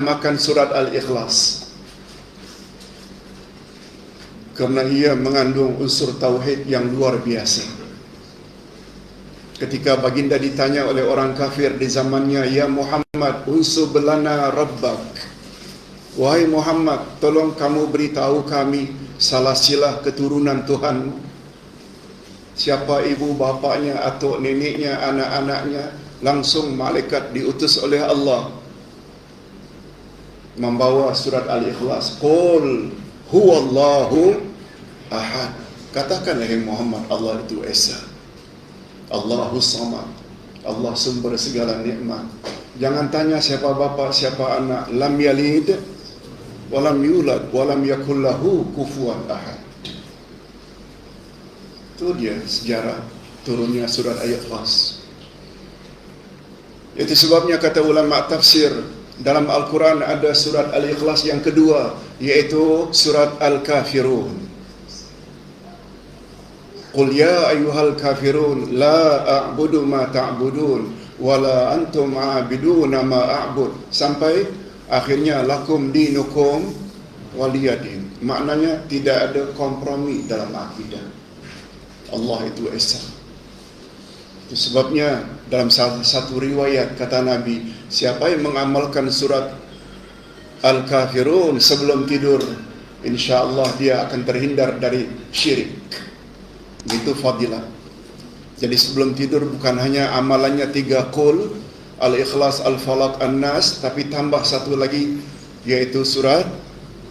makan surat Al-Ikhlas kerana ia mengandung unsur tauhid yang luar biasa. Ketika baginda ditanya oleh orang kafir di zamannya, "Ya Muhammad, unsub lana rabbak." Wahai Muhammad, tolong kamu beritahu kami salah silah keturunan Tuhanmu. Siapa ibu bapaknya, atuk neneknya, anak-anaknya. Langsung malaikat diutus oleh Allah membawa surat Al-Ikhlas. Qul huwallahu ahad. Katakan, hai Muhammad, Allah itu Esa. Allahus Samad. Allah sumber segala nikmat. Jangan tanya siapa bapa, siapa anak. Lam yalid walam yulad walam yakul lahu kufuwan ahad. Itu dia sejarah turunnya surat Al-Ikhlas. Itu sebabnya kata ulama tafsir, dalam Al-Quran ada surat Al-Ikhlas yang kedua, yaitu surat Al-Kafirun. Qul ya ayyuhal kafirun la a'budu ma ta'budun wala antum a'biduna ma a'bud, sampai akhirnya lakum dinukum waliyadin. Maknanya tidak ada kompromi dalam akidah. Allah itu Esa. Itu sebabnya dalam satu riwayat kata Nabi, siapa yang mengamalkan surat Al-Kafirun sebelum tidur, insya-Allah dia akan terhindar dari syirik. Itu fadilah. Jadi sebelum tidur bukan hanya amalannya 3 qul, Al-Ikhlas, Al-Falaq, An-Nas, tapi tambah satu lagi, yaitu surat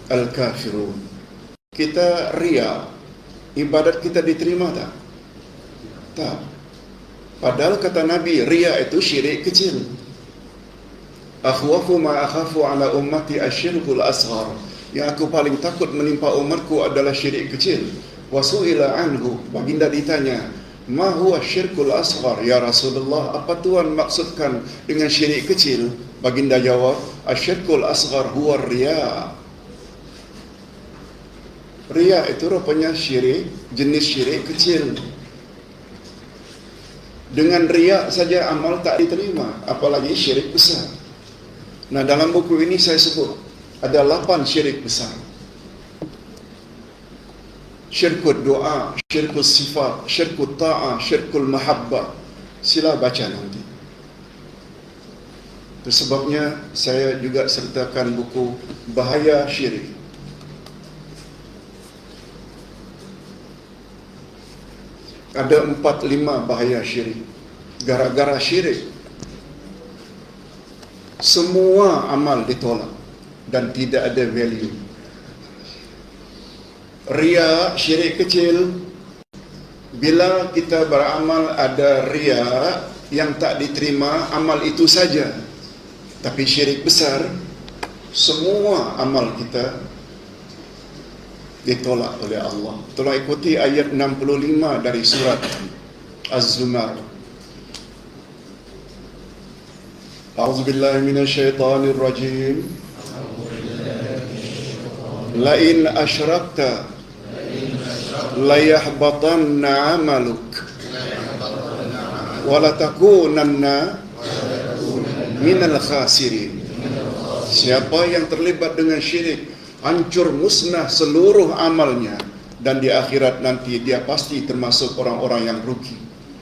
Al-Kafirun. Kita ria, ibadat kita diterima tak? Tak. Padahal kata Nabi, ria itu syirik kecil. Akhwafu ma akhafu ala ummati asyirkul asghar. Yang aku paling takut menimpa umatku adalah syirik kecil. Wasu'ila anhu, baginda ditanya, ma huwa syirkul asghar ya Rasulullah, apa Tuhan maksudkan dengan syirik kecil? Baginda jawab, asyirkul asghar huwa riya. Riya itu rupanya syirik, jenis syirik kecil. Dengan riya saja amal tak diterima, apalagi syirik besar. Nah, dalam buku ini saya sebut ada 8 syirik besar. Syirkul doa, syirkul sifat, syirkul ta'ah, syirkul mahabbah. Sila baca nanti. Itu sebabnya saya juga sertakan buku Bahaya Syirik. Ada 4-5 bahaya syirik. Gara-gara syirik, semua amal ditolak dan tidak ada value. Ria, syirik kecil. Bila kita beramal ada ria yang tak diterima, amal itu saja. Tapi syirik besar, semua amal kita ditolak oleh Allah. Tolong ikuti ayat 65 dari surat Az-Zumar. A'udzubillahi minasyaitonir rajim. La in asyrakta la yahbatanna 'amaluk wa la takunanna minal khasirin. Siapa yang terlibat dengan syirik, hancur musnah seluruh amalnya, dan di akhirat nanti dia pasti termasuk orang-orang yang rugi.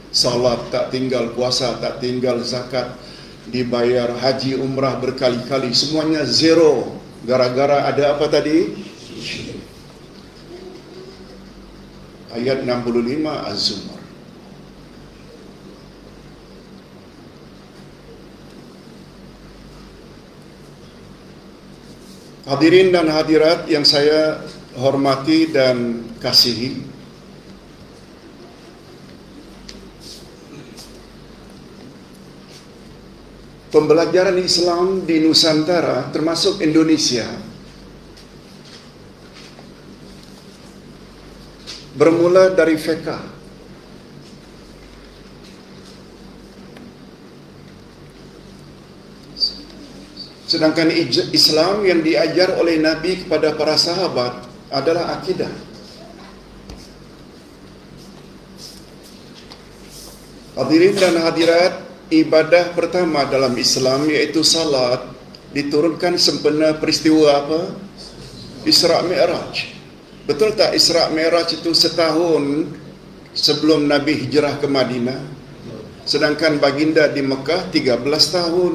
Salat tak tinggal, puasa tak tinggal, zakat dibayar, haji umrah berkali-kali, semuanya zero. Gara-gara ada apa tadi? Ayat 65 Az-Zumar. Hadirin dan hadirat yang saya hormati dan kasihi, pembelajaran Islam di Nusantara termasuk Indonesia bermula dari fiqh. Sedangkan Islam yang diajar oleh Nabi kepada para sahabat adalah akidah. Hadirin dan hadirat, ibadah pertama dalam Islam yaitu salat diturunkan sempena peristiwa apa? Isra' Mi'raj. Betul tak Isra' Mi'raj itu setahun sebelum Nabi hijrah ke Madinah? Sedangkan baginda di Mekah 13 tahun.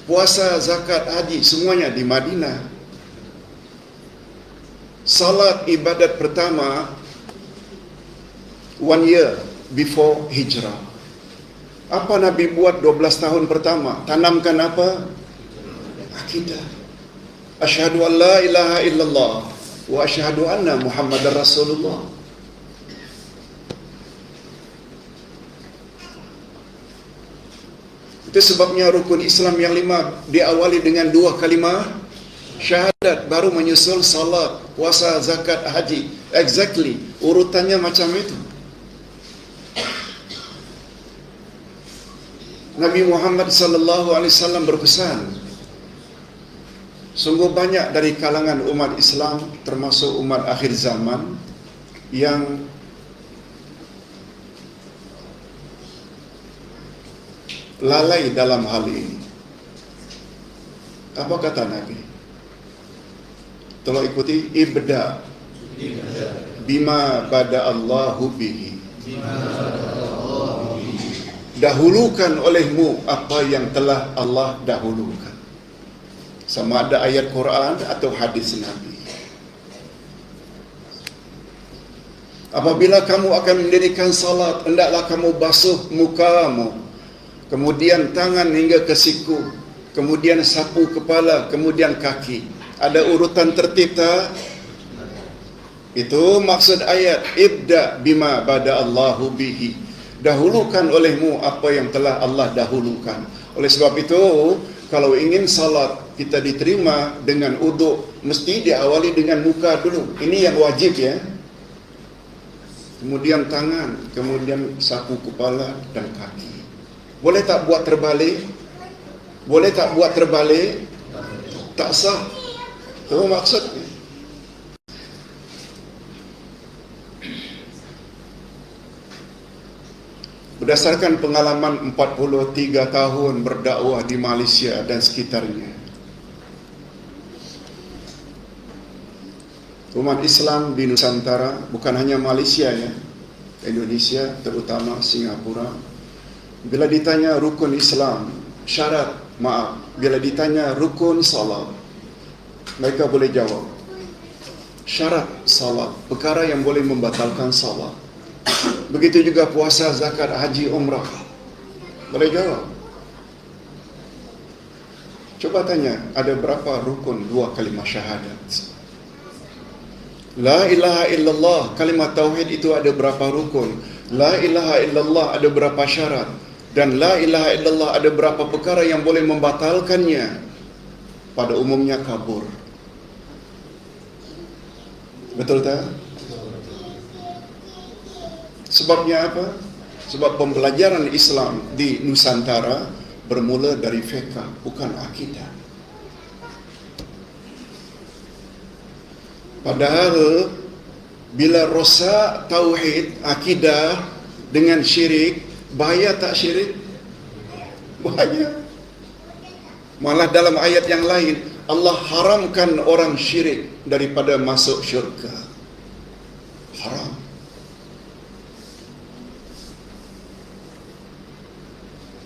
Puasa, zakat, haji semuanya di Madinah. Salat ibadat pertama 1 year before hijrah. Apa Nabi buat 12 tahun pertama? Tanamkan apa? Akidah. Asyhadu an la ilaha illallah wa asyhadu anna Muhammadar Rasulullah. Itu sebabnya rukun Islam yang 5 diawali dengan 2 kalimah syahadat, baru menyusul salat, puasa, zakat, haji. Exactly, urutannya macam itu. Nabi Muhammad sallallahu alaihi wasallam berpesan, sungguh banyak dari kalangan umat Islam termasuk umat akhir zaman yang lalai dalam hal ini. Apa kata Nabi? Tolong ikuti, ibda bima bada Allahu bihi. Dahulukan olehmu apa yang telah Allah dahulukan. Sama ada ayat Quran atau hadis Nabi. Apabila kamu akan mendirikan salat, hendaklah kamu basuh mukamu, kemudian tangan hingga ke siku, kemudian sapu kepala, kemudian kaki. Ada urutan tertib tak? Itu maksud ayat ibda bima bada Allahu bihi. Dahulukan olehmu apa yang telah Allah dahulukan. Oleh sebab itu, kalau ingin salat kita diterima dengan uduk, mesti diawali dengan muka dulu. Ini yang wajib ya. Kemudian tangan, kemudian sapu kepala dan kaki. Boleh tak buat terbalik? Boleh tak buat terbalik? Tak sah. Itu maksudnya. Berdasarkan pengalaman 43 tahun berdakwah di Malaysia dan sekitarnya, umat Islam di Nusantara, bukan hanya Malaysia ya, Indonesia terutama Singapura, bila ditanya rukun Islam, bila ditanya rukun salat, mereka boleh jawab syarat salat, perkara yang boleh membatalkan salat. Begitu juga puasa, zakat, haji, umrah. Boleh jawab. Coba tanya, ada berapa rukun 2 kalimah syahadat? La ilaha illallah, kalimat tauhid itu ada berapa rukun? La ilaha illallah ada berapa syarat? Dan la ilaha illallah ada berapa perkara yang boleh membatalkannya? Pada umumnya kabur. Betul tak? Sebabnya apa? Sebab pembelajaran Islam di Nusantara bermula dari fiqh, bukan akidah. Padahal bila rosak tauhid, akidah dengan syirik, bahaya tak syirik? Bahaya. Malah dalam ayat yang lain, Allah haramkan orang syirik daripada masuk syurga. Haram.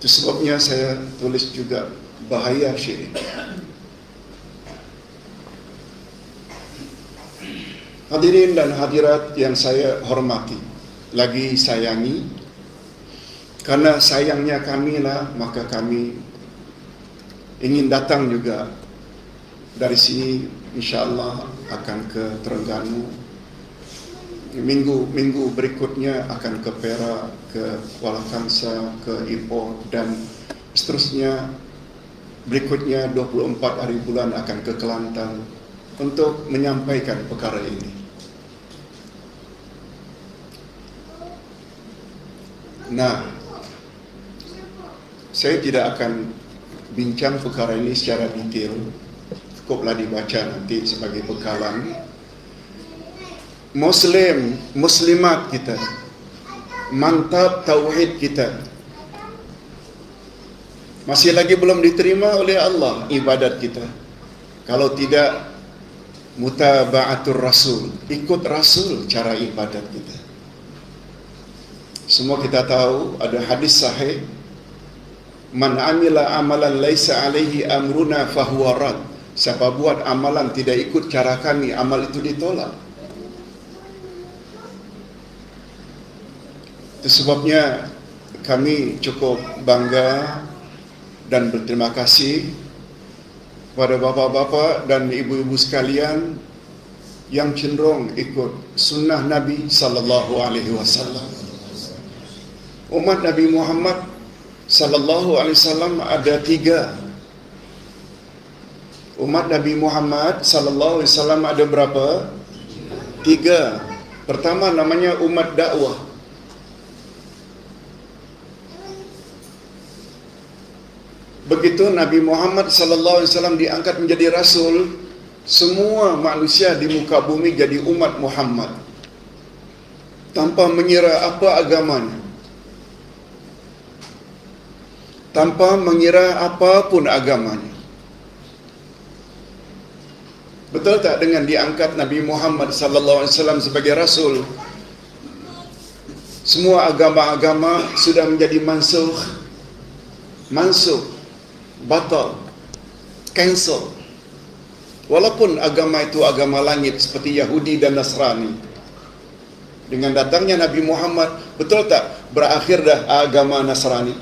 Itu sebabnya saya tulis juga bahaya syirik. Hadirin dan hadirat yang saya hormati, lagi sayangi, karena sayangnya kami lah, maka kami ingin datang juga dari sini, insyaAllah akan ke Terengganu. Minggu berikutnya akan ke Perak, ke Kuala Kangsar, ke Ipoh, dan seterusnya. Berikutnya 24 hari bulan akan ke Kelantan untuk menyampaikan perkara ini. Nah, saya tidak akan bincang perkara ini secara detail. Cukuplah dibaca nanti sebagai bekalan. Muslimat kita, mantap tauhid kita, Masih lagi belum diterima oleh Allah ibadat kita. Kalau tidak mutaba'atur rasul, ikut rasul cara ibadat kita. Semua kita tahu ada hadis sahih, man amila amalan laisa alaihi amruna fahuwa rad. Siapa buat amalan tidak ikut cara kami, amal itu ditolak. Itu sebabnya kami cukup bangga dan berterima kasih pada bapa-bapa dan ibu-ibu sekalian yang cenderung ikut sunnah Nabi sallallahu alaihi wasallam. Umat Nabi Muhammad sallallahu alaihi wasallam ada 3. Umat Nabi Muhammad sallallahu alaihi wasallam ada berapa? 3. Pertama namanya umat dakwah. Begitu Nabi Muhammad sallallahu alaihi wasallam diangkat menjadi rasul, semua manusia di muka bumi jadi umat Muhammad tanpa mengira apa agamanya, tanpa mengira apapun agamanya. Betul tak dengan diangkat Nabi Muhammad sallallahu alaihi wasallam sebagai rasul, semua agama-agama sudah menjadi mansukh, batal, cancel. Walaupun agama itu agama langit seperti Yahudi dan Nasrani, dengan datangnya Nabi Muhammad, betul tak berakhir dah agama Nasrani,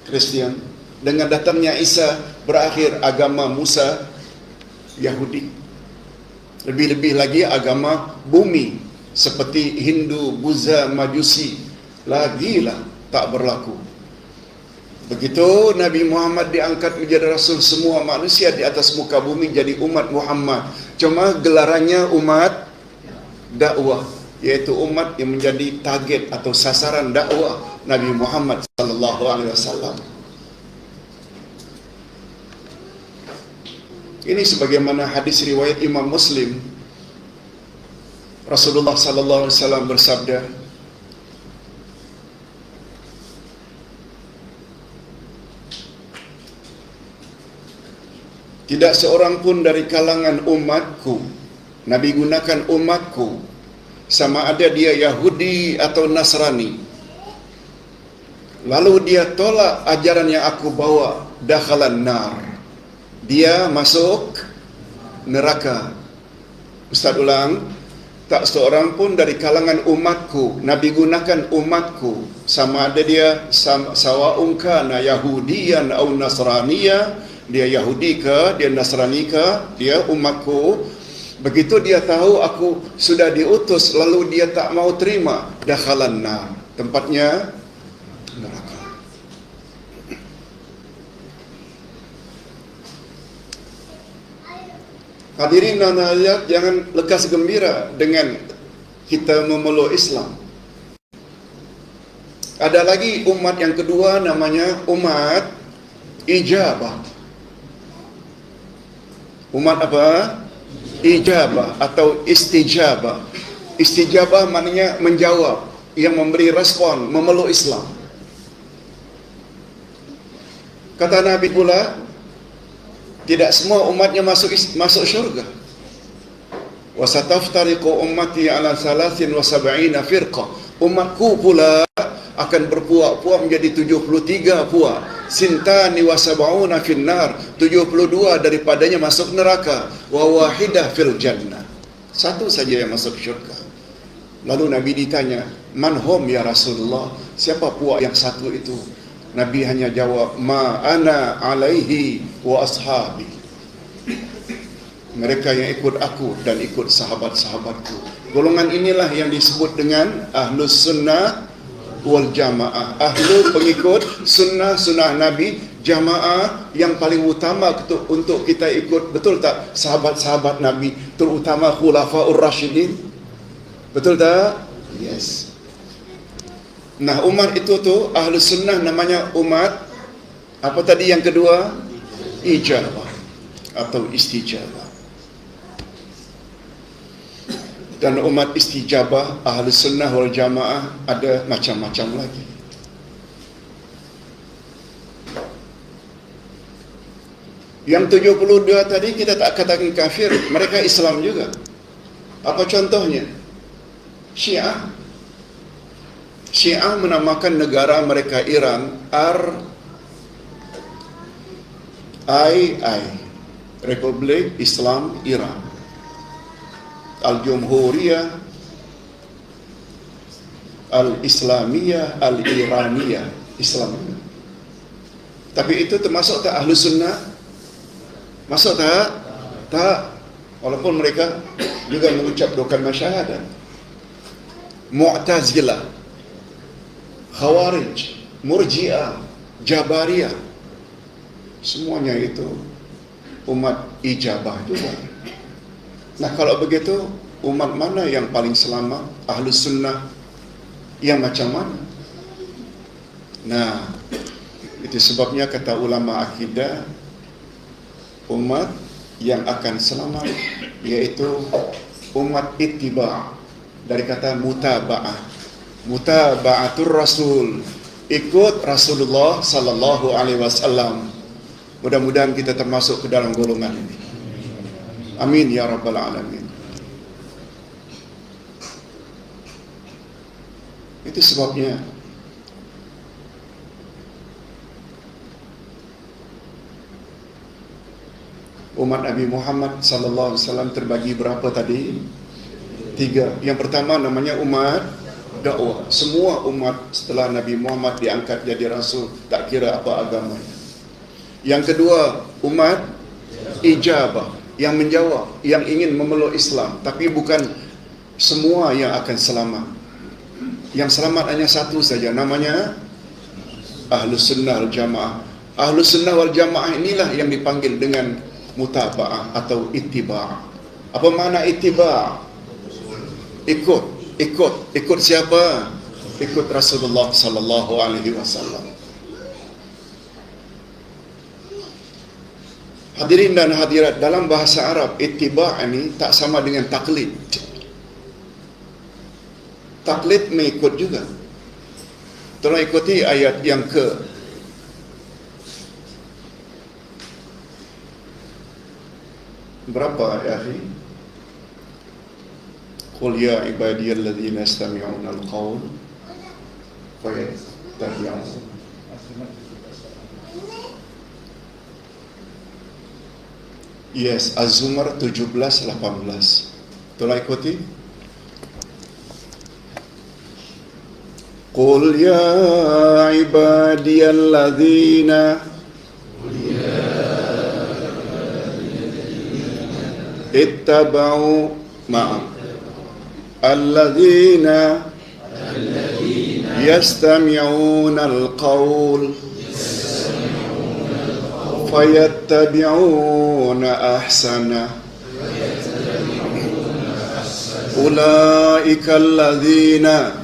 Kristian. Dengan datangnya Isa berakhir agama Musa, Yahudi. Lebih-lebih lagi agama bumi seperti Hindu, Buddha, Majusi lagilah tak berlaku. Begitu Nabi Muhammad diangkat menjadi rasul, semua manusia di atas muka bumi jadi umat Muhammad. Cuma gelarannya umat dakwah, yaitu umat yang menjadi target atau sasaran dakwah Nabi Muhammad sallallahu alaihi wasallam. Ini sebagaimana hadis riwayat Imam Muslim, Rasulullah sallallahu alaihi wasallam bersabda, tidak seorang pun dari kalangan umatku, Nabi gunakan umatku, sama ada dia Yahudi atau Nasrani, lalu dia tolak ajaran yang aku bawa, dakhalan nar, dia masuk neraka. Ustaz ulang, tak seorang pun dari kalangan umatku, Nabi gunakan umatku, sama ada dia sawa'un kana Yahudiyan atau Nasraniya, dia Yahudi ke, dia Nasrani ke, dia umatku. Begitu dia tahu aku sudah diutus, lalu dia tak mau terima, dakhalan nar, tempatnya neraka. Hadirin dan hadirat, jangan lekas gembira dengan kita memeluk Islam. Ada lagi umat yang kedua, namanya umat ijabah. Umat apa? Ijabah atau istijabah. Istijabah maknanya menjawab, yang memberi respon, memeluk Islam. Kata Nabi pula, tidak semua umatnya masuk syurga. Wa sataftariqu ummati ala 73 firqah. Umatku pula akan berpuak-puak menjadi 73 puak. Sintani wa sab'una finnar, 72 daripadanya masuk neraka, wa wahidah fil jannah, satu saja yang masuk syurga. Lalu Nabi ditanya, man hum ya Rasulullah, siapa puak yang satu itu? Nabi hanya jawab, ma ana alaihi wa ashabi, mereka yang ikut aku dan ikut sahabat-sahabatku. Golongan inilah yang disebut dengan ahlus sunnah wal jamaah, ahlu pengikut sunnah Nabi, jamaah yang paling utama untuk kita ikut. Betul tak sahabat-sahabat Nabi, terutama khulafaur rasyidin? Betul tak? Yes. Nah, umat itu tu ahlu sunnah namanya umat apa tadi yang kedua? Ijabah atau istijabah. Dan umat istijabah, ahli sunnah wal jamaah ada macam-macam lagi. Yang 72 tadi kita tak katakan kafir, mereka Islam juga. Apa contohnya? Syiah. Syiah menamakan negara mereka Iran RII, Republik Islam Iran. Al-Jumhuriyah Al-Islamiyah Al-Iraniyah, Islam. Tapi itu termasuk tak Ahlu Sunnah? Masuk tak? Tak. Walaupun mereka juga mengucap dua kalimah syahadat. Mu'tazilah, Khawarij, Murji'ah, Jabariyah, semuanya itu umat ijabah juga. Nah, kalau begitu, umat mana yang paling selamat? Ahlus Sunnah yang macam mana? Nah, itu sebabnya kata ulama akidah, umat yang akan selamat yaitu umat ittiba', dari kata mutaba'ah. Mutaba'atur Rasul, ikut Rasulullah sallallahu alaihi wasallam. Mudah-mudahan kita termasuk ke dalam golongan ini. Amin ya rabbal alamin. Itu sebabnya umat Nabi Muhammad sallallahu alaihi wasallam terbagi berapa tadi? 3. Yang pertama namanya umat dakwah. Semua umat setelah Nabi Muhammad diangkat jadi rasul, tak kira apa agamanya. Yang kedua, umat ijabah, yang menjawab, yang ingin memeluk Islam, tapi bukan semua yang akan selamat. Yang selamat hanya satu saja, namanya Ahlus Sunnah wal Jamaah. Ahlus Sunnah wal Jamaah inilah yang dipanggil dengan mutaba'ah atau ittiba'. Apa makna ittiba'? Ikut siapa? Ikut Rasulullah sallallahu alaihi wasallam. Hadirin dan hadirat, dalam bahasa Arab ittiba' ini tak sama dengan taklid. Taklid mengikut juga. Tolong ikuti ayat yang ke berapa ayat ini? Qul ya ibadiyalladzina yastami'una al-qaul fayattabi'un. Yes, Az-Zumar 17-18. Tolong ikuti. Qul ya ibadiyalladzina ittaba'u alladzina yastami'una al-qaul fayattabi'una ahsana ulaika alladzina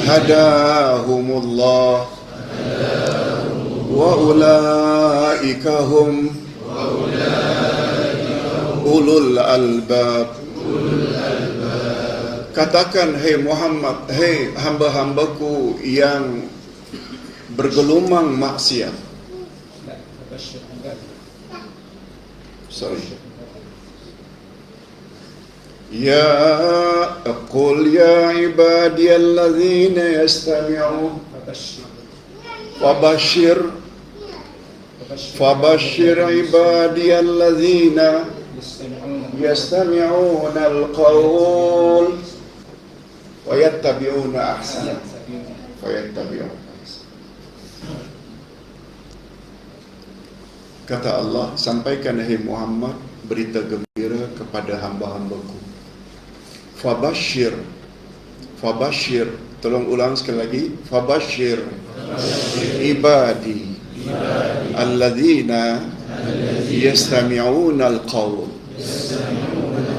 hadahumullah wa ulaika hum ulul albab. Katakan, hai Muhammad, hai hamba-hambaku yang bergelumang maksiat. Ya qul ya ibadiyalladzina yastami'un fabashshir ibadiyalladzina yastami'una al-qaul wa yattabi'una ahsana. Kata Allah, sampaikan hai Muhammad berita gembira kepada hamba-hambaku. Fabashshir, tolong ulang sekali lagi. Fabashshir ibadi alladzina yastami'una al-qaul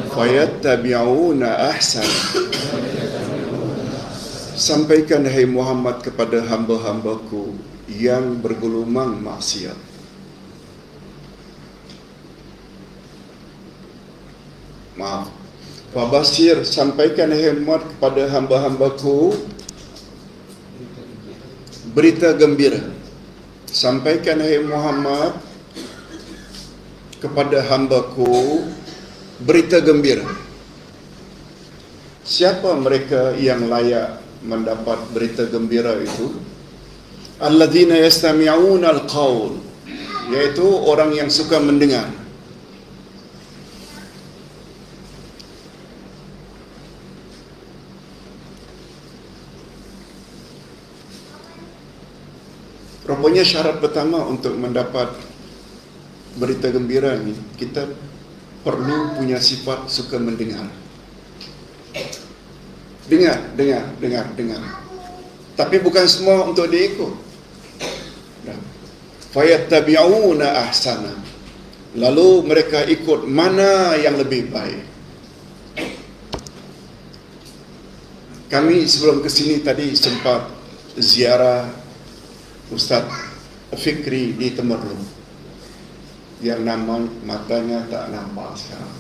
fayattabi'una ahsan. Sampaikan hai Muhammad kepada hamba-hambaku yang bergelumang maksiat. Fabashir, sampaikan hai Muhammad kepada hamba-hambaku berita gembira. sampaikan hai Muhammad kepada hamba-Ku berita gembira. Siapa mereka yang layak mendapat berita gembira itu? Alladzina yastami'una al-qaul, yaitu orang yang suka mendengar. Rupanya syarat pertama untuk mendapat berita gembira ni, kita perlu punya sifat suka mendengar. Dengar. Tapi bukan semua untuk diikut. Fayattabi'una ahsana. Lalu mereka ikut mana yang lebih baik. Kami sebelum ke sini tadi sempat ziarah Ustaz Fikri di Temerloh, yang nama matanya tak nampak sekarang.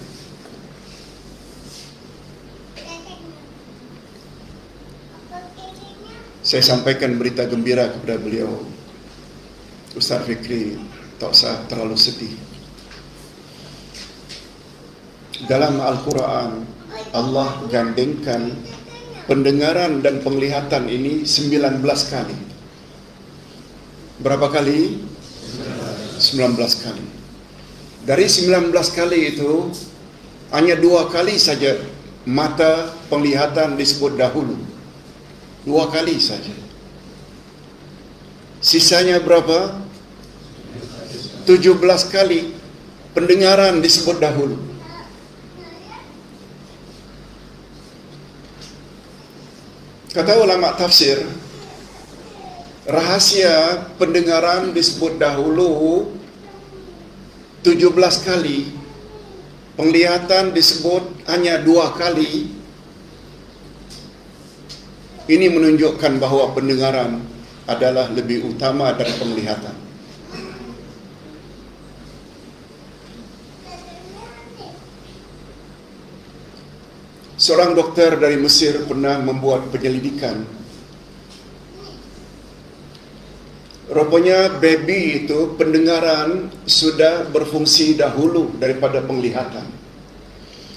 Saya sampaikan berita gembira kepada beliau. Ustaz Fikri, tak usah terlalu sedih. Dalam Al-Quran, Allah gandengkan pendengaran dan penglihatan ini 19 kali. Berapa kali? 19 kali. Dari 19 kali itu, hanya 2 kali saja mata penglihatan disebut dahulu. 2 kali saja. Sisanya berapa? 17 kali pendengaran disebut dahulu. Kata ulama tafsir, rahasia pendengaran disebut dahulu 17 kali, penglihatan disebut hanya 2 kali. Ini menunjukkan bahawa pendengaran adalah lebih utama dari penglihatan. Seorang doktor dari Mesir pernah membuat penyelidikan. Rupanya baby itu pendengaran sudah berfungsi dahulu daripada penglihatan.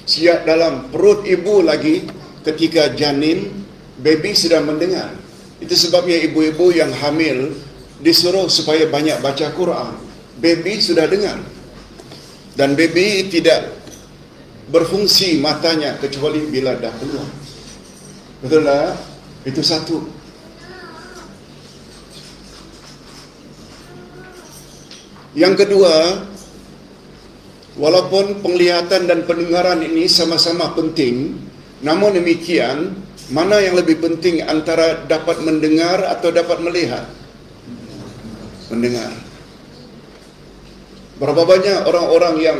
Sejak dalam perut ibu lagi, ketika janin, baby sudah mendengar. Itu sebabnya ibu-ibu yang hamil disuruh supaya banyak baca Quran. Baby sudah dengar. Dan baby tidak berfungsi matanya kecuali bila dah keluar. Betul tak? Itu satu. Yang kedua, walaupun penglihatan dan pendengaran ini sama-sama penting, namun demikian, mana yang lebih penting antara dapat mendengar atau dapat melihat? Mendengar. Berapa banyak orang-orang yang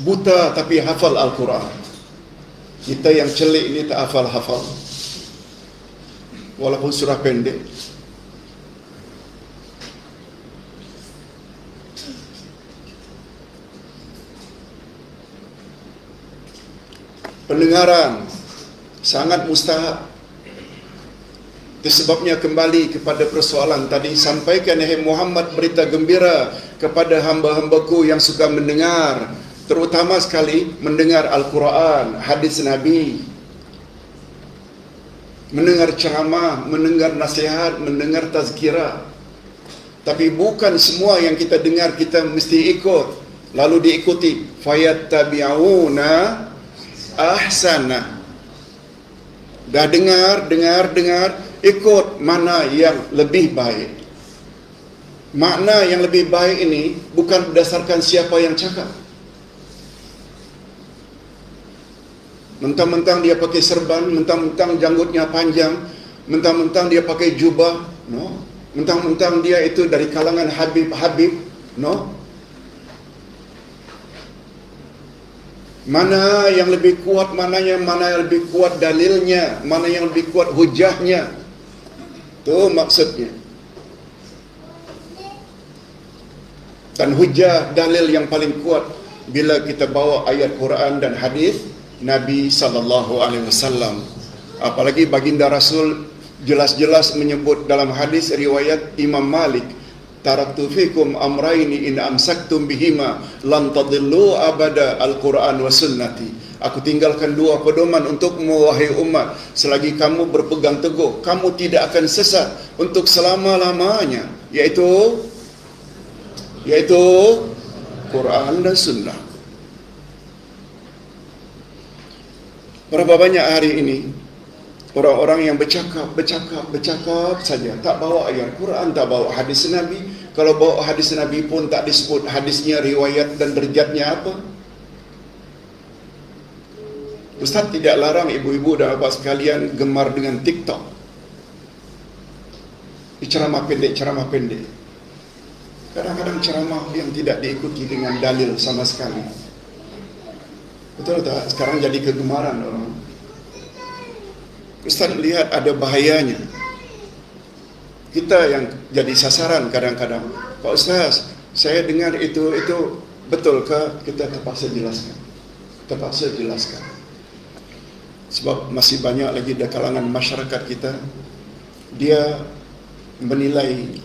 buta tapi hafal Al-Quran? Kita yang celik ini tak hafal-hafal, walaupun surah pendek. Pendengaran sangat mustahak. Itu sebabnya kembali kepada persoalan tadi, sampaikan hai Muhammad berita gembira kepada hamba-hambaku yang suka mendengar, terutama sekali mendengar Al-Quran, hadis Nabi, mendengar ceramah, mendengar nasihat, mendengar tazkirah. Tapi bukan semua yang kita dengar kita mesti ikut, lalu diikuti. Fayattabi'una ahsana. Dah dengar, ikut mana yang lebih baik. Makna yang lebih baik ini bukan berdasarkan siapa yang cakap. Mentang-mentang dia pakai serban, mentang-mentang janggutnya panjang, mentang-mentang dia pakai jubah, no. Mentang-mentang dia itu dari kalangan Habib, no. Mana yang lebih kuat, mana yang lebih kuat dalilnya, mana yang lebih kuat hujahnya. Itu maksudnya. Dan hujah dalil yang paling kuat bila kita bawa ayat Quran dan hadis Nabi sallallahu alaihi wasallam. Apalagi baginda Rasul jelas-jelas menyebut dalam hadis riwayat Imam Malik, taraktu fikum amraini in amsaktum bihima lan tadillu abada, Al-Quran wa sunnati. Aku tinggalkan dua pedoman untukmu wahai umat, selagi kamu berpegang teguh kamu tidak akan sesat untuk selama-lamanya, yaitu Quran dan sunnah. Berapa banyak hari ini orang-orang yang bercakap saja, tak bawa ayat Quran, tak bawa hadis Nabi. Kalau bawa hadis Nabi pun tak disebut hadisnya, riwayat dan derajatnya apa. Ustaz tidak larang ibu-ibu dan bapa sekalian gemar dengan TikTok. Ceramah pendek. Kadang-kadang ceramah yang tidak diikuti dengan dalil sama sekali. Betul tak? Sekarang jadi kegemaran orang. Ustaz lihat ada bahayanya. Kita yang jadi sasaran kadang-kadang. Pak Ustaz, saya dengar itu betul ke? Kita terpaksa jelaskan. Sebab masih banyak lagi di kalangan masyarakat kita, dia menilai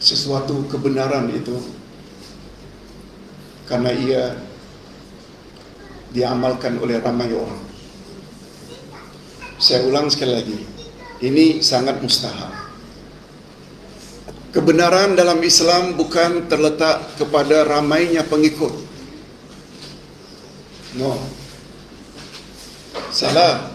sesuatu kebenaran itu karena ia diamalkan oleh ramai orang. Saya ulang sekali lagi, ini sangat mustahil. Kebenaran dalam Islam bukan terletak kepada ramainya pengikut. No. Salah.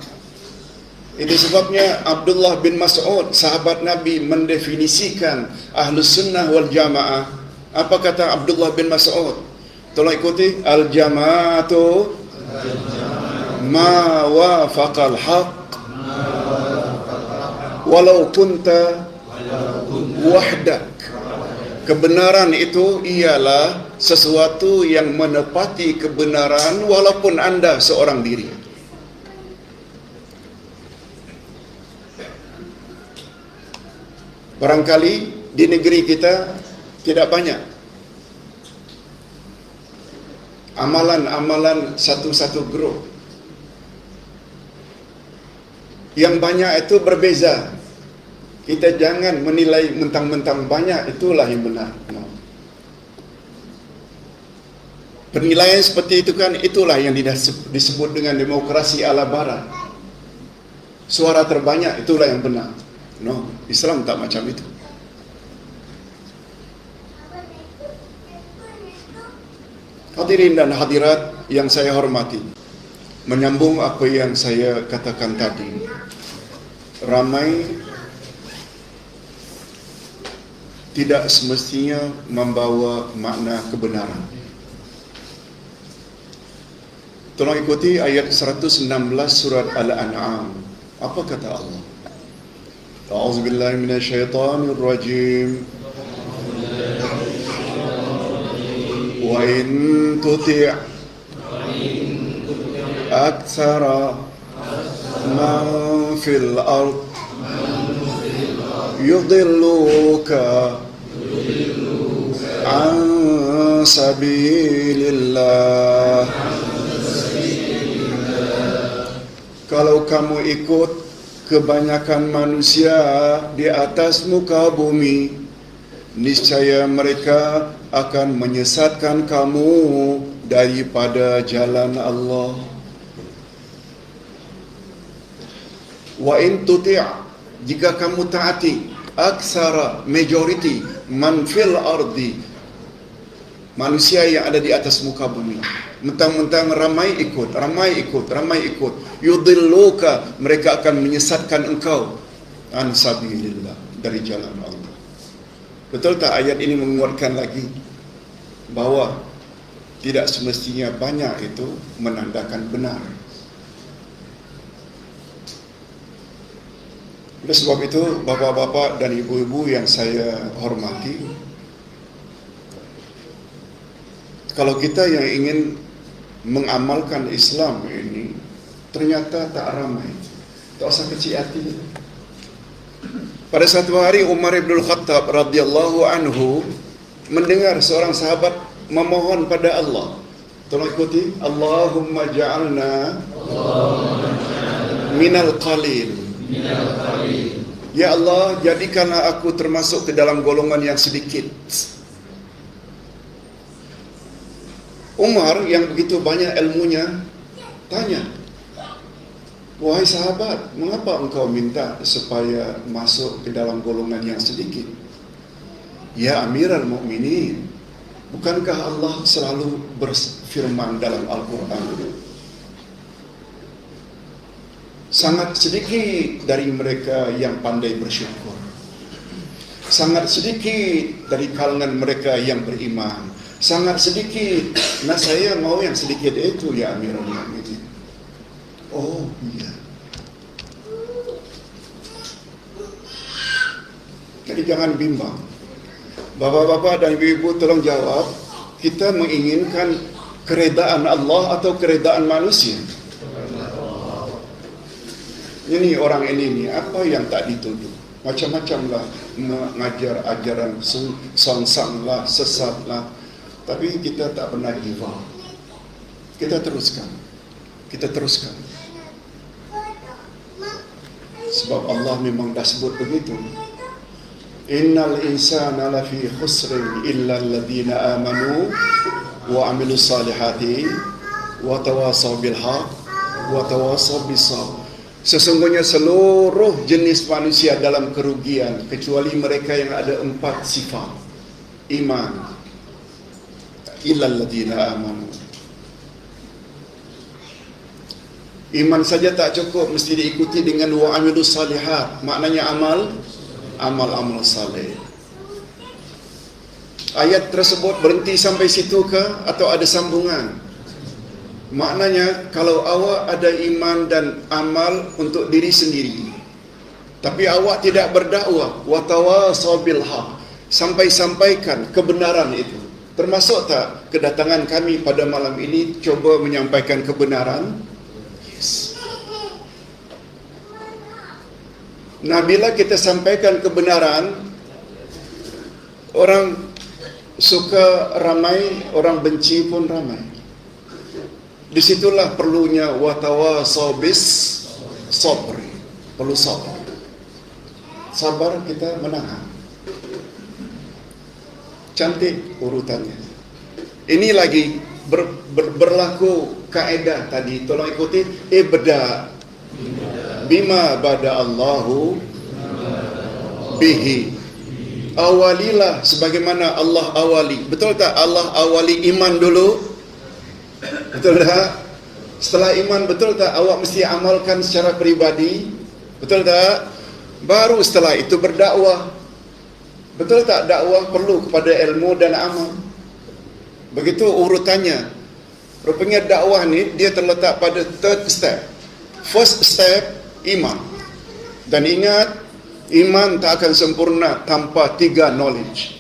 Itu sebabnya Abdullah bin Mas'ud, sahabat Nabi, mendefinisikan Ahlus Sunnah wal Jamaah. Apa kata Abdullah bin Mas'ud? Tolong ikuti. Al-jama'atu ma wafaqal haq walau kunta wahdak. Kebenaran itu ialah sesuatu yang menepati kebenaran walaupun anda seorang diri. Barangkali di negeri kita tidak banyak amalan-amalan satu-satu grup. Yang banyak itu berbeza. Kita jangan menilai mentang-mentang banyak itulah yang benar. No. Penilaian seperti itu kan, itulah yang disebut dengan demokrasi ala barat. Suara terbanyak itulah yang benar. No, Islam tak macam itu. Hadirin dan hadirat yang saya hormati, menyambung apa yang saya katakan tadi, ramai tidak semestinya membawa makna kebenaran. Tolong ikuti ayat 116 surat Al-An'am. Apa kata Allah? A'udzubillahi minasyaitonirrajim. Wa in tuti' aktsara man fil ard yudilluka an sabilillah. Kalau kamu ikut kebanyakan manusia di atas muka bumi, niscaya mereka akan menyesatkan kamu daripada jalan Allah. Wa in tuti', jika kamu taati, aksara, majority, man fil ardi, manusia yang ada di atas muka bumi, mentang-mentang ramai ikut, yudilluka, mereka akan menyesatkan engkau an sabilillah, dari jalan Allah. Betul tak ayat ini menguatkan lagi bahawa tidak semestinya banyak itu menandakan benar. Oleh sebab itu, bapa-bapa dan ibu-ibu yang saya hormati, kalau kita yang ingin mengamalkan Islam ini ternyata tak ramai, tak usah kecil hati. Pada satu hari Umar bin Khattab radhiyallahu anhu mendengar seorang sahabat memohon pada Allah. Tolong ikuti. Allahumma ja'alna minal qalil Ya Allah, jadikanlah aku termasuk ke dalam golongan yang sedikit. Umar yang begitu banyak ilmunya tanya, wahai sahabat, mengapa engkau minta supaya masuk ke dalam golongan yang sedikit? Ya Amirul Mukminin, bukankah Allah selalu berfirman dalam Al-Quran, sangat sedikit dari mereka yang pandai bersyukur, sangat sedikit dari kalangan mereka yang beriman, sangat sedikit. Nah, saya mau yang sedikit itu, ya Amirul Mukminin. Oh iya. Jadi jangan bimbang. Bapak-bapak dan ibu-ibu, tolong jawab, kita menginginkan keredaan Allah atau keredaan manusia? Ini orang ini apa yang tak dituduh? Macam-macam lah, mengajar ajaran songsang lah, sesat lah. Tapi kita tak pernah give up. Kita teruskan. Sebab Allah memang dah sebut begitu. Innal insana lafi khusrin illa alladhina amanu wa amilus salihati wa tawasaw bil haq wa tawasaw bis sabr. Sesungguhnya seluruh jenis manusia dalam kerugian kecuali mereka yang ada 4 sifat. Iman, illal ladzina amanu. Iman saja tak cukup, mesti diikuti dengan wa amilus salihat. Maknanya amal saleh. Ayat tersebut berhenti sampai situ ke atau ada sambungan? Maknanya kalau awak ada iman dan amal untuk diri sendiri, tapi awak tidak berdakwah, wa tawasaw bil haq, sampaikan kebenaran itu. Termasuk tak kedatangan kami pada malam ini coba menyampaikan kebenaran? Yes. Nah, bila kita sampaikan kebenaran, orang suka ramai, orang benci pun ramai. Disitulah perlunya watawasaw bis sabri. Perlu sabar. Sabar kita menahan. Cantik urutannya. Ini lagi berlaku kaedah tadi. Tolong ikuti. Ibda bima bada Allahu bihi. Awalilah sebagaimana Allah awali. Betul tak Allah awali iman dulu? Betul tak? Setelah iman, betul tak awak mesti amalkan secara peribadi? Betul tak? Baru setelah itu berdakwah. Betul tak dakwah perlu kepada ilmu dan amal? Begitu urutannya. Rupanya dakwah ni dia terletak pada third step. First step, iman. Dan ingat, iman tak akan sempurna tanpa 3 knowledge.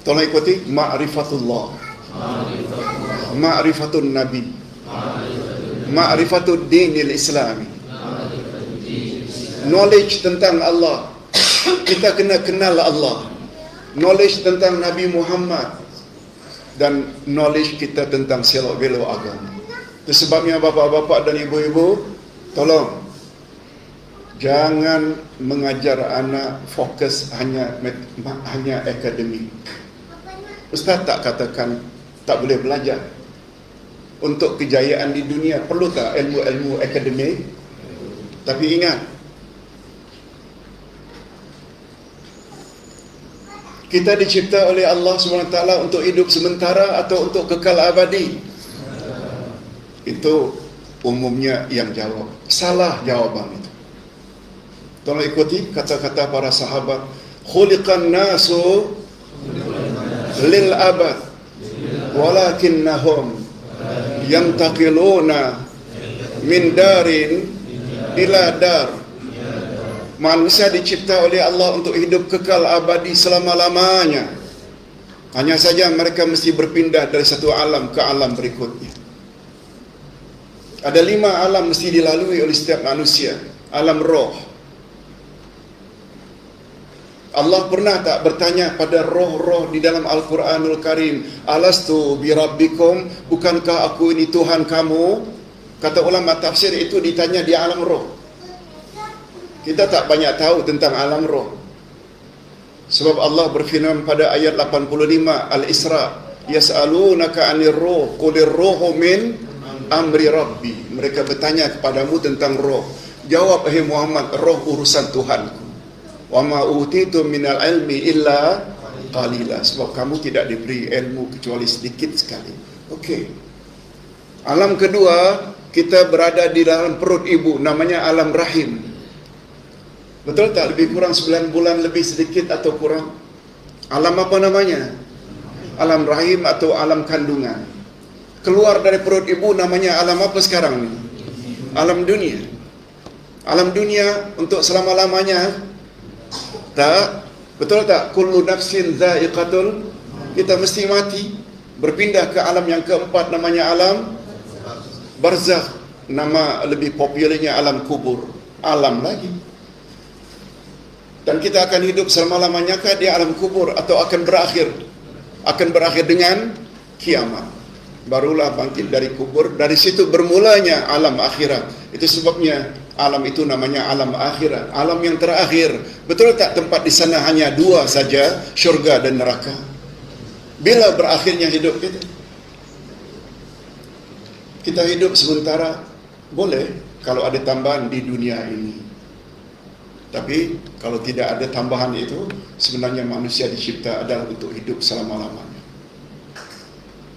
Tolong ikuti. Ma'rifatullah, ma'rifatun Nabi, ma'rifatud dinil Islami. Knowledge tentang Allah, kita kena kenal Allah. Knowledge tentang Nabi Muhammad, dan knowledge kita tentang selok belok agama. Itu sebabnya bapak-bapak dan ibu-ibu, tolong jangan mengajar anak fokus hanya akademik. Ustaz tak katakan tak boleh belajar. Untuk kejayaan di dunia perlu tak ilmu-ilmu akademik? Tapi ingat, kita dicipta oleh Allah SWT untuk hidup sementara atau untuk kekal abadi? Itu umumnya yang jawab. Salah jawaban itu. Tolong ikuti kata-kata para sahabat. Khuliqan nasu lil abad walakinnahum yantaqiluna min darin ila dar. Manusia dicipta oleh Allah untuk hidup kekal abadi selama-lamanya. Hanya saja mereka mesti berpindah dari satu alam ke alam berikutnya. Ada 5 alam mesti dilalui oleh setiap manusia. Alam roh. Allah pernah tak bertanya pada roh-roh di dalam Al-Quranul Karim, alastu birabbikum, bukankah aku ini Tuhan kamu? Kata ulama tafsir itu ditanya di alam roh. Kita tak banyak tahu tentang alam roh. Sebab Allah berfirman pada ayat 85 Al-Isra, yas'alunaka 'anir ruh qulir ruhu min amri rabbi. Mereka bertanya kepadamu tentang roh. Jawab, hai Muhammad, roh urusan Tuhanku. Wa ma utitu minal ilmi illa qalila. Sebab kamu tidak diberi ilmu kecuali sedikit sekali. Okey. Alam kedua, kita berada di dalam perut ibu, namanya alam rahim. Betul tak? Lebih kurang 9 bulan lebih sedikit atau kurang. Alam apa namanya? Alam rahim atau alam kandungan. Keluar dari perut ibu namanya alam apa sekarang ni? Alam dunia. Alam dunia untuk selama-lamanya? Tak. Betul tak? Kullu nafsin dha'iqatul. Kita mesti mati. Berpindah ke alam yang keempat namanya alam barzakh. Nama lebih popularnya alam kubur. Alam lagi. Dan kita akan hidup selama-lamanya kah di alam kubur atau akan berakhir? Akan berakhir dengan kiamat. Barulah bangkit dari kubur. Dari situ bermulanya alam akhirat. Itu sebabnya alam itu namanya alam akhirat. Alam yang terakhir. Betul tak tempat di sana hanya 2 saja, syurga dan neraka? Bila berakhirnya hidup kita? Kita hidup sementara boleh kalau ada tambahan di dunia ini. Tapi kalau tidak ada tambahan itu, sebenarnya manusia dicipta adalah untuk hidup selama-lamanya.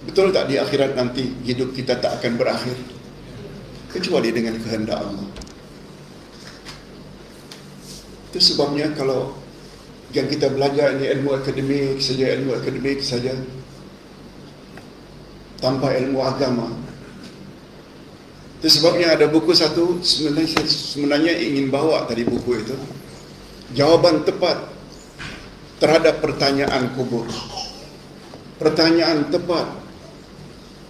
Betul tak di akhirat nanti hidup kita tak akan berakhir? Kecuali dengan kehendak Allah. Itu sebabnya kalau yang kita belajar ini ilmu akademik saja, tanpa ilmu agama. Itu sebabnya ada buku satu, sebenarnya ingin bawa tadi buku itu. Jawapan tepat terhadap pertanyaan kubur. Pertanyaan tepat.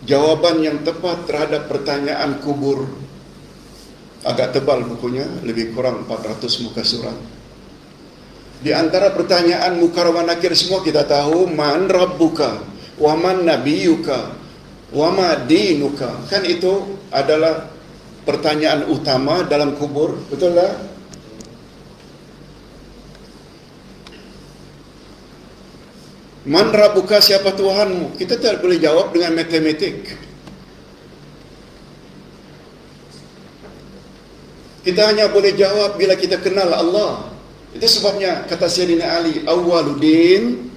Jawapan yang tepat terhadap pertanyaan kubur. Agak tebal bukunya, lebih kurang 400 muka surat. Di antara pertanyaan mukar wa nakir semua kita tahu, man rabbuka, wa man nabiyuka, wa ma dinuka. Kan itu adalah pertanyaan utama dalam kubur, betul tak? Man rabbuka, siapa Tuhanmu? Kita tak boleh jawab dengan matematik. Kita hanya boleh jawab bila kita kenal Allah. Itu sebabnya kata Sayyidina Ali, awwaluddin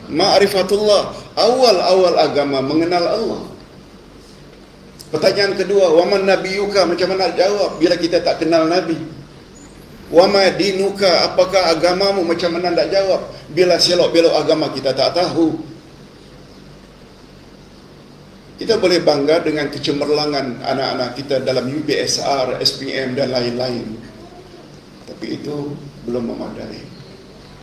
ma'rifatullah. Awal-awal agama mengenal Allah. Pertanyaan kedua, waman nabiyuka, macam mana jawab bila kita tak kenal Nabi? Wama dinuka, apakah agamamu, macam mana nak jawab bila selok-belok agama kita tak tahu? Kita boleh bangga dengan kecemerlangan anak-anak kita dalam UPSR, SPM dan lain-lain. Tapi itu belum memadai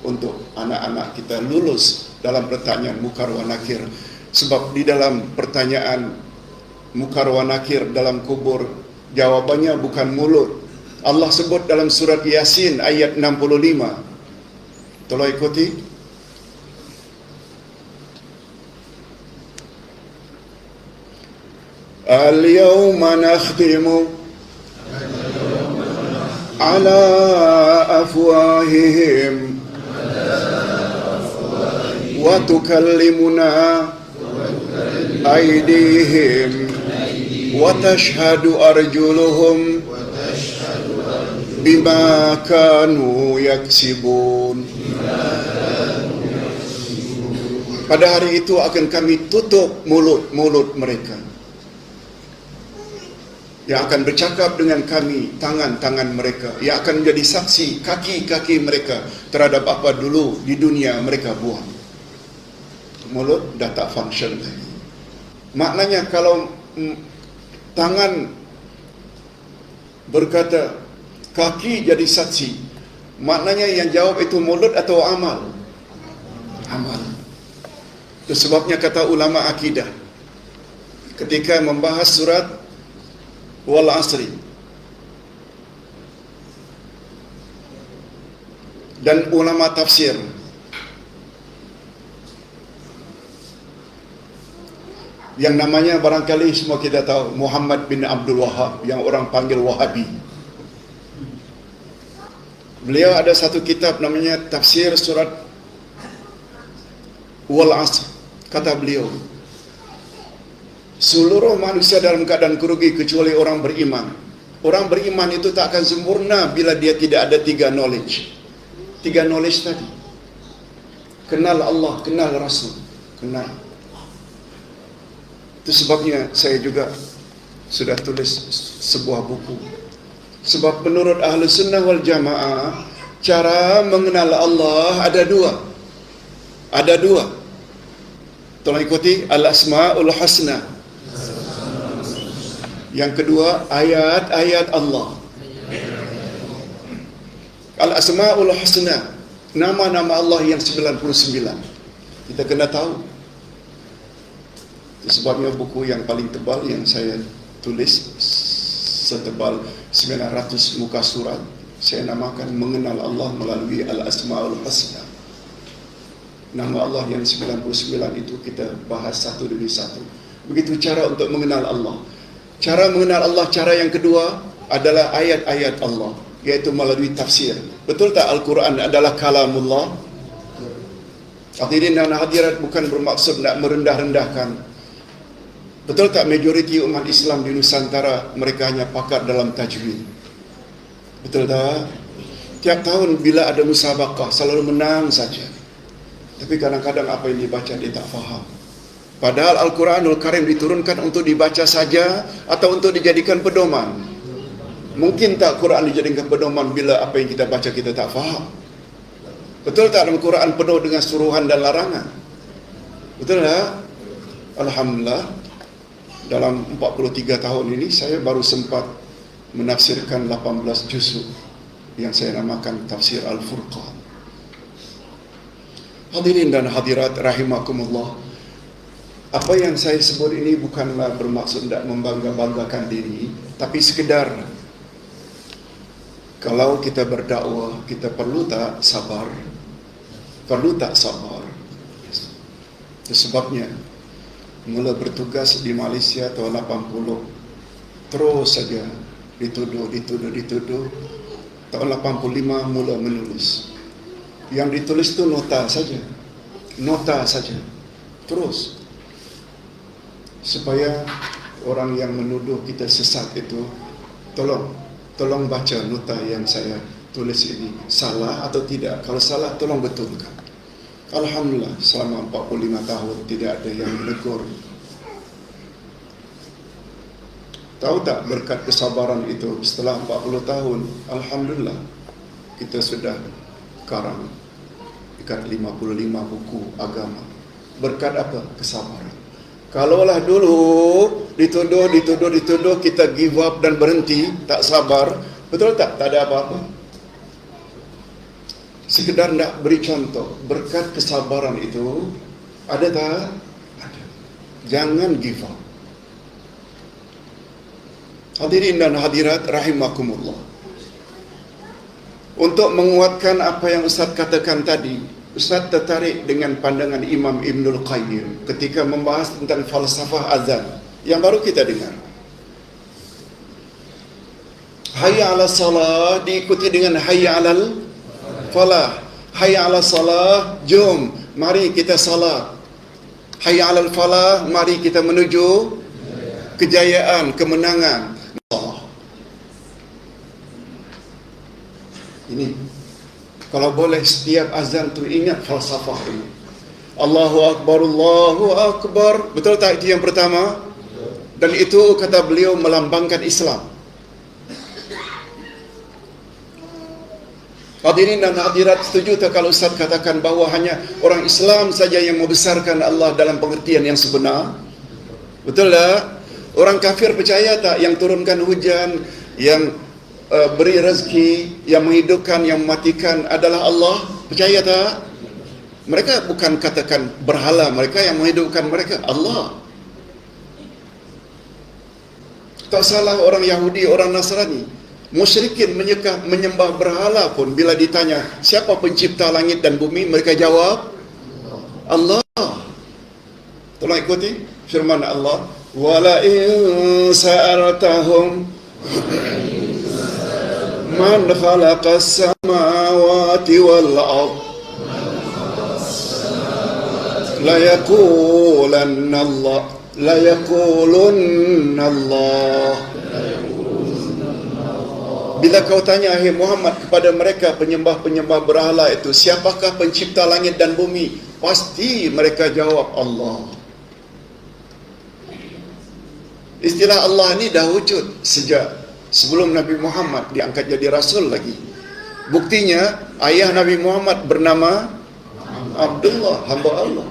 untuk anak-anak kita lulus dalam pertanyaan mukar wa nakir. Sebab di dalam pertanyaan mukar wa nakir dalam kubur, jawabannya bukan mulut. Allah sebut dalam surat Yasin ayat 65. Tolong ikuti. Al-yawma nakhtimu ala afwahihim wa tukallimuna aydihim wa tashhadu arjuluhum bima kanu yaksibun. Pada hari itu akan kami tutup mulut-mulut mereka, yang akan bercakap dengan kami tangan-tangan mereka, yang akan menjadi saksi kaki-kaki mereka terhadap apa dulu di dunia mereka buat. Mulut dah tak function lagi. Maknanya kalau tangan berkata, kaki jadi saksi, maknanya yang jawab itu mulut atau amal? Amal. Itu sebabnya kata ulama akidah ketika membahas surat wal asri dan ulama tafsir, yang namanya barangkali semua kita tahu, Muhammad bin Abdul Wahab, yang orang panggil Wahabi. Beliau ada satu kitab namanya Tafsir Surat Wal Asr. Kata beliau, seluruh manusia dalam keadaan kerugi kecuali orang beriman. Orang beriman itu tak akan sempurna bila dia tidak ada 3 knowledge. 3 knowledge tadi. Kenal Allah, kenal Rasul, kenal. Itu sebabnya saya juga sudah tulis sebuah buku. Sebab menurut Ahlu Sunnah wal Jamaah, cara mengenal Allah ada 2. Ada 2. Tolong ikuti, Al-Asma'ul Husna. Yang kedua, ayat-ayat Allah. Al-Asma'ul Husna, nama-nama Allah yang 99. Kita kena tahu. Itu sebabnya buku yang paling tebal yang saya tulis, setebal 900 muka surat, saya namakan Mengenal Allah Melalui Al-Asma'ul Husna. Nama Allah yang 99 itu kita bahas satu demi satu. Begitu cara untuk mengenal Allah. Cara mengenal Allah, cara yang kedua adalah ayat-ayat Allah, yaitu melalui tafsir. Betul tak Al-Quran adalah kalamullah? Hadirin dan hadirat, bukan bermaksud nak merendah-rendahkan. Betul tak majoriti umat Islam di Nusantara mereka hanya pakar dalam tajwid? Betul tak? Tiap tahun bila ada musabaqah selalu menang saja. Tapi kadang-kadang apa yang dibaca dia tak faham. Padahal Al-Quranul Karim diturunkan untuk dibaca saja atau untuk dijadikan pedoman. Mungkin tak Quran dijadikan pedoman bila apa yang kita baca kita tak faham? Betul tak dalam Quran penuh dengan suruhan dan larangan? Betul tak? Alhamdulillah, dalam 43 tahun ini saya baru sempat menafsirkan 18 juzuk yang saya namakan Tafsir Al-Furqan. Hadirin dan hadirat rahimakumullah, apa yang saya sebut ini bukanlah bermaksud tidak membangga-banggakan diri, tapi sekedar kalau kita berdakwah, kita perlu tak sabar? Perlu tak sabar? Itu sebabnya mula bertugas di Malaysia tahun 80, terus saja dituduh. Tahun 85 mula menulis. Yang ditulis itu nota saja. Terus supaya orang yang menuduh kita sesat itu, tolong baca nota yang saya tulis ini, salah atau tidak. Kalau salah tolong betulkan. Alhamdulillah, selama 45 tahun tidak ada yang menegur. Tahu tak berkat kesabaran itu, setelah 40 tahun, alhamdulillah, kita sudah karang dekat 55 buku agama. Berkat apa? Kesabaran. Kalaulah dulu dituduh, kita give up dan berhenti, tak sabar, betul tak? Tak ada apa-apa. Sekedar nak beri contoh, berkat kesabaran itu ada tak? Ada. Jangan give up. Hadirin dan hadirat rahimakumullah. Untuk menguatkan apa yang Ustaz katakan tadi, Ustaz tertarik dengan pandangan Imam Ibnul Qayyim ketika membahas tentang falsafah azan yang baru kita dengar. Hayya 'ala salah diikuti dengan hayya 'alal falah. Hayya 'ala salah, jom mari kita salat. Hayya 'alal falah, mari kita menuju kejayaan, kemenangan. Ini kalau boleh setiap azan tu ingat falsafah ini. Allahu Akbar, Allahu Akbar. Betul tak itu yang pertama? Dan itu kata beliau melambangkan Islam. Hadirin dan hadirat, setuju tak kalau Ustaz katakan bahawa hanya orang Islam saja yang membesarkan Allah dalam pengertian yang sebenar? Betul tak? Orang kafir percaya tak yang turunkan hujan, yang beri rezeki, yang menghidupkan, yang mematikan adalah Allah? Percaya tak? Mereka bukan katakan berhala, mereka yang menghidupkan mereka Allah. Tak salah orang Yahudi, orang Nasrani, musyrikin menyembah berhala pun bila ditanya siapa pencipta langit dan bumi, mereka jawab Allah. Tolong ikuti firman Allah, wala in sa'altahum man khalaqas samaa samawati wal ard la yaqulanna Allah la yaqulunna Allah. Bila kau tanya, hai Muhammad, kepada mereka penyembah-penyembah berhala itu, siapakah pencipta langit dan bumi? Pasti mereka jawab Allah. Istilah Allah ni dah wujud sejak sebelum Nabi Muhammad diangkat jadi Rasul lagi. Buktinya, ayah Nabi Muhammad bernama Abdullah, hamba Allah.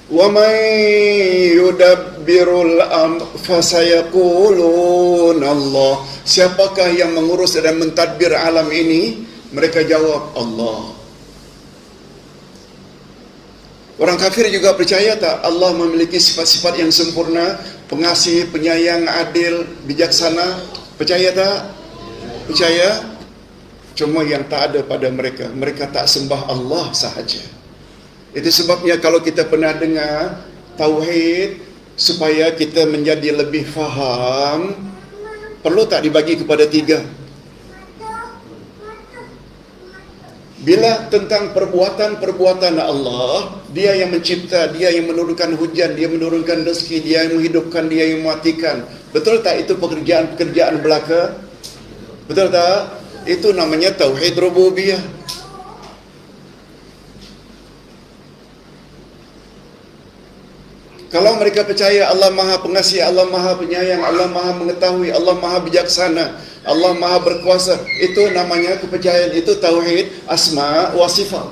Wa may yudabbirul amr fasayaqulun Allah. Siapakah yang mengurus dan mentadbir alam ini? Mereka jawab Allah. Orang kafir juga percaya tak Allah memiliki sifat-sifat yang sempurna, pengasih, penyayang, adil, bijaksana? Percaya tak? Percaya. Cuma yang tak ada pada mereka, mereka tak sembah Allah sahaja. Itu sebabnya kalau kita pernah dengar tauhid, supaya kita menjadi lebih faham, perlu tak dibagi kepada 3? Bila tentang perbuatan-perbuatan Allah, Dia yang mencipta, Dia yang menurunkan hujan, Dia menurunkan rezeki, Dia yang menghidupkan, Dia yang mematikan. Betul tak itu pekerjaan-pekerjaan belaka? Betul tak? Itu namanya tauhid rububiyah. Kalau mereka percaya Allah Maha Pengasih, Allah Maha Penyayang, Allah Maha Mengetahui, Allah Maha Bijaksana, Allah Maha Berkuasa, itu namanya kepercayaan, itu tauhid asma wa sifat.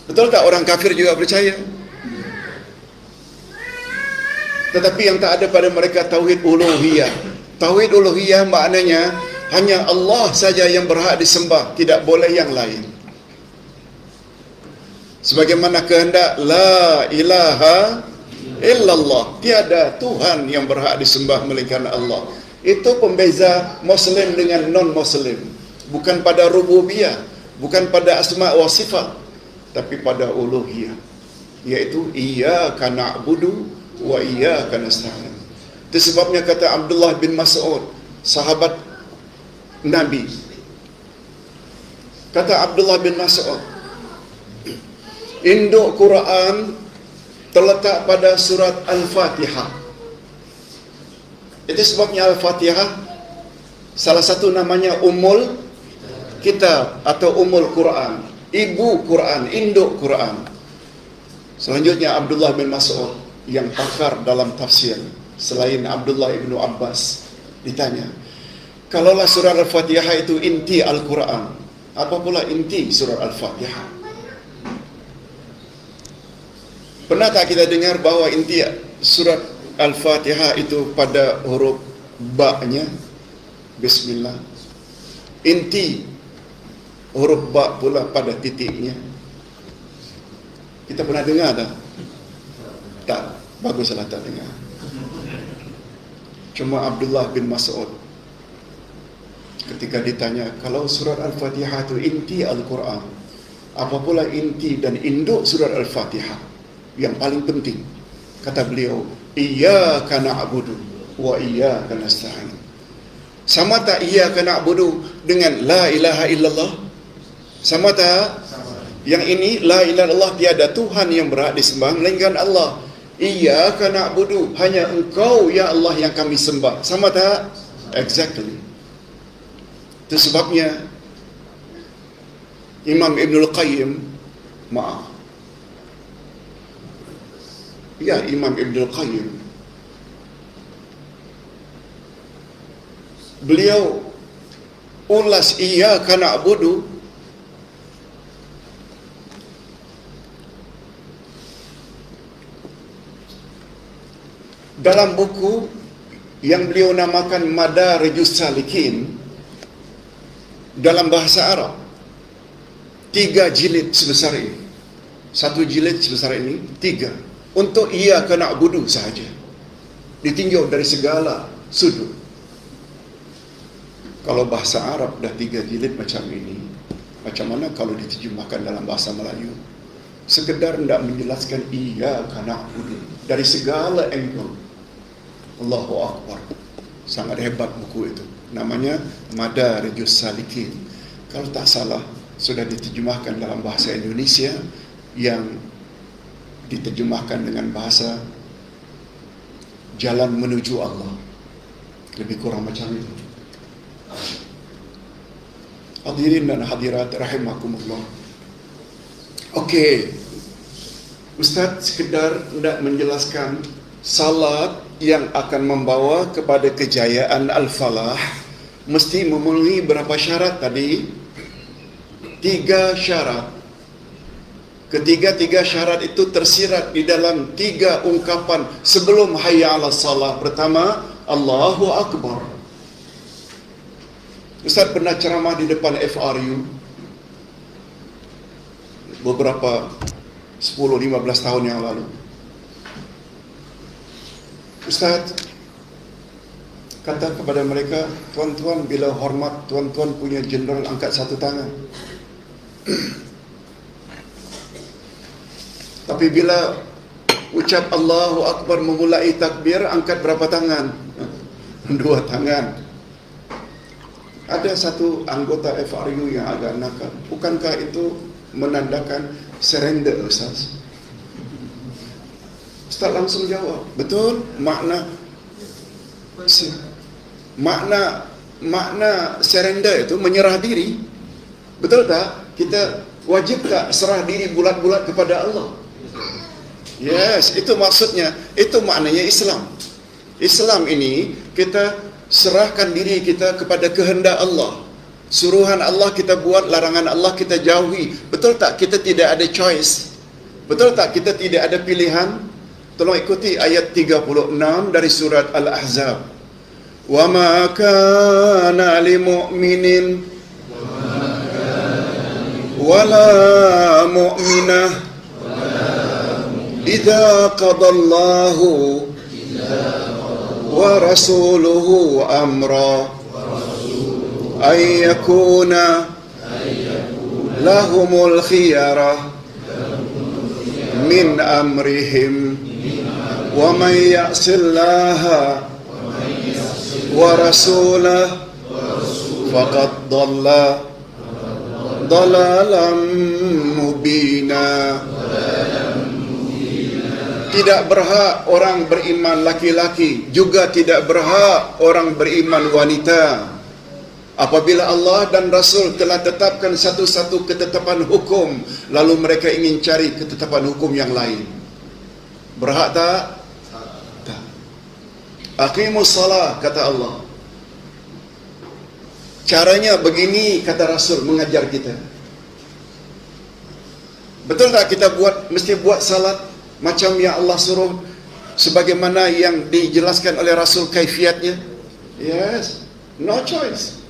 Betul tak orang kafir juga percaya? Tetapi yang tak ada pada mereka tauhid uluhiyah. Tauhid uluhiyah maknanya hanya Allah saja yang berhak disembah, tidak boleh yang lain. Sebagaimana kehendak la ilaha illallah, tiada Tuhan yang berhak disembah melainkan Allah. Itu pembeza Muslim dengan non-Muslim. Bukan pada rububiyah, bukan pada asma wa sifat, tapi pada uluhiyah, iaitu iyyaka na'budu wa iyyaka nasta'in. Itu sebabnya kata Abdullah bin Mas'ud, sahabat Nabi, kata Abdullah bin Mas'ud, induk Quran terletak pada surat Al-Fatihah. Itu sebabnya Al-Fatihah salah satu namanya Ummul Kitab atau Ummul Quran, ibu Quran, induk Quran. Selanjutnya Abdullah bin Mas'ud yang pakar dalam tafsir selain Abdullah ibnu Abbas ditanya, kalaulah surah Al-Fatihah itu inti Al-Quran, apa pula inti surah Al-Fatihah? Pernah tak kita dengar bahawa inti surat Al-Fatihah itu pada huruf ba-nya, Bismillah. Inti huruf ba pula pada titiknya. Kita pernah dengar tak? Tak, baguslah tak dengar. Cuma Abdullah bin Mas'ud ketika ditanya, kalau surat Al-Fatihah itu inti Al-Quran, apa pula inti dan induk surat Al-Fatihah yang paling penting? Kata beliau, iyyaka na'budu wa iyyaka nasta'in. Sama tak iyyaka na'budu dengan la ilaha illallah? Sama tak? Yang ini la ilaha illallah, tiada Tuhan yang berhak disembah melainkan Allah. Iyyaka na'budu, hanya Engkau ya Allah yang kami sembah. Sama tak? Exactly. Itu sebabnya Imam Ibnul Qayyim, Imam Ibnul Qayyim, beliau ulas iyyaka na'budu dalam buku yang beliau namakan Madarijus Salikin dalam bahasa Arab. 3 jilid sebesar ini, 1 jilid sebesar ini, 3 untuk iyyaka na'budu sahaja, ditinjau dari segala sudut. Kalau bahasa Arab dah 3 jilid macam ini, macam mana kalau diterjemahkan dalam bahasa Melayu? Sekedar hendak menjelaskan iyyaka na'budu dari segala angle. Allahu Akbar. Sangat hebat buku itu. Namanya Madarijus Salikin. kalau tak salah sudah diterjemahkan dalam bahasa Indonesia, yang diterjemahkan dengan bahasa Jalan Menuju Allah. Lebih kurang macam itu. Hadirin dan hadirat rahimakumullah. Okey, Ustaz sekedar hendak menjelaskan salat yang akan membawa kepada kejayaan al-falah mesti memenuhi berapa syarat tadi? 3 syarat. Ketiga-tiga syarat itu tersirat di dalam 3 ungkapan sebelum hayya 'alas salah. Pertama, Allahu Akbar. Ustaz pernah ceramah di depan FRU beberapa 10-15 tahun yang lalu. Ustaz kata kepada mereka, tuan-tuan bila hormat tuan-tuan punya jeneral angkat satu tangan. Tapi bila ucap Allahu Akbar memulai takbir, angkat berapa tangan? 2 tangan. Ada satu anggota FRU yang agak nakal. Bukankah itu menandakan surrender, Ustaz? Ustaz langsung jawab, betul, makna surrender itu menyerah diri. Betul tak? Kita wajib tak serah diri bulat-bulat kepada Allah? Yes, itu maksudnya, itu maknanya Islam. Islam ini kita serahkan diri kita kepada kehendak Allah. Suruhan Allah kita buat, larangan Allah kita jauhi. Betul tak? Kita tidak ada choice. Betul tak? Kita tidak ada pilihan. Tolong ikuti ayat 36 dari surat Al-Ahzab. Wa ma kana lil mu'minin wala mu'minah idza qadallahu wa rasuluhu amra ay yakuna lahumul khiyarah min amrihim wa man ya'sillaha wa rasulahu faqad dhalla dhalalan mubina. Tidak berhak orang beriman laki-laki, juga tidak berhak orang beriman wanita, apabila Allah dan Rasul telah tetapkan satu-satu ketetapan hukum, lalu mereka ingin cari ketetapan hukum yang lain. Berhak tak? Tak. Aqimus salah, kata Allah. Caranya begini, kata Rasul mengajar kita. Betul tak kita mesti buat salat macam yang Allah suruh, sebagaimana yang dijelaskan oleh Rasul kaifiatnya? Yes, no choice.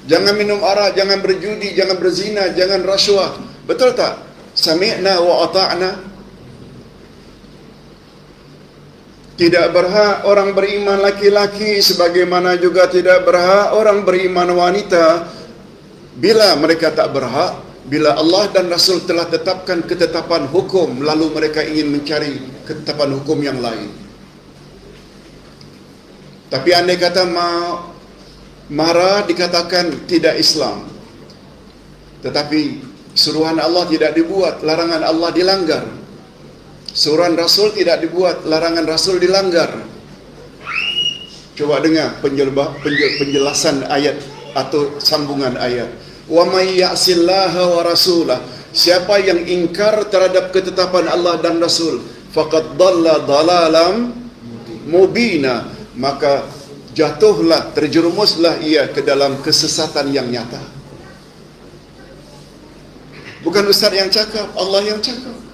Jangan minum arak, jangan berjudi, jangan berzina, jangan rasuah. Betul tak? Sami'na wa ata'na. Tidak berhak orang beriman laki-laki, sebagaimana juga tidak berhak orang beriman wanita. Bila mereka tak berhak, bila Allah dan Rasul telah tetapkan ketetapan hukum, lalu mereka ingin mencari ketetapan hukum yang lain. Tapi andai kata marah dikatakan tidak Islam, tetapi suruhan Allah tidak dibuat, larangan Allah dilanggar. Suruhan Rasul tidak dibuat, larangan Rasul dilanggar. Coba dengar penjelasan ayat atau sambungan ayat. Wa may ya'sillaha wa rasulah. Siapa yang ingkar terhadap ketetapan Allah dan Rasul, faqad dhalla dhalalam mubina, maka jatuhlah, terjerumuslah ia ke dalam kesesatan yang nyata. Bukan Ustaz yang cakap, Allah yang cakap.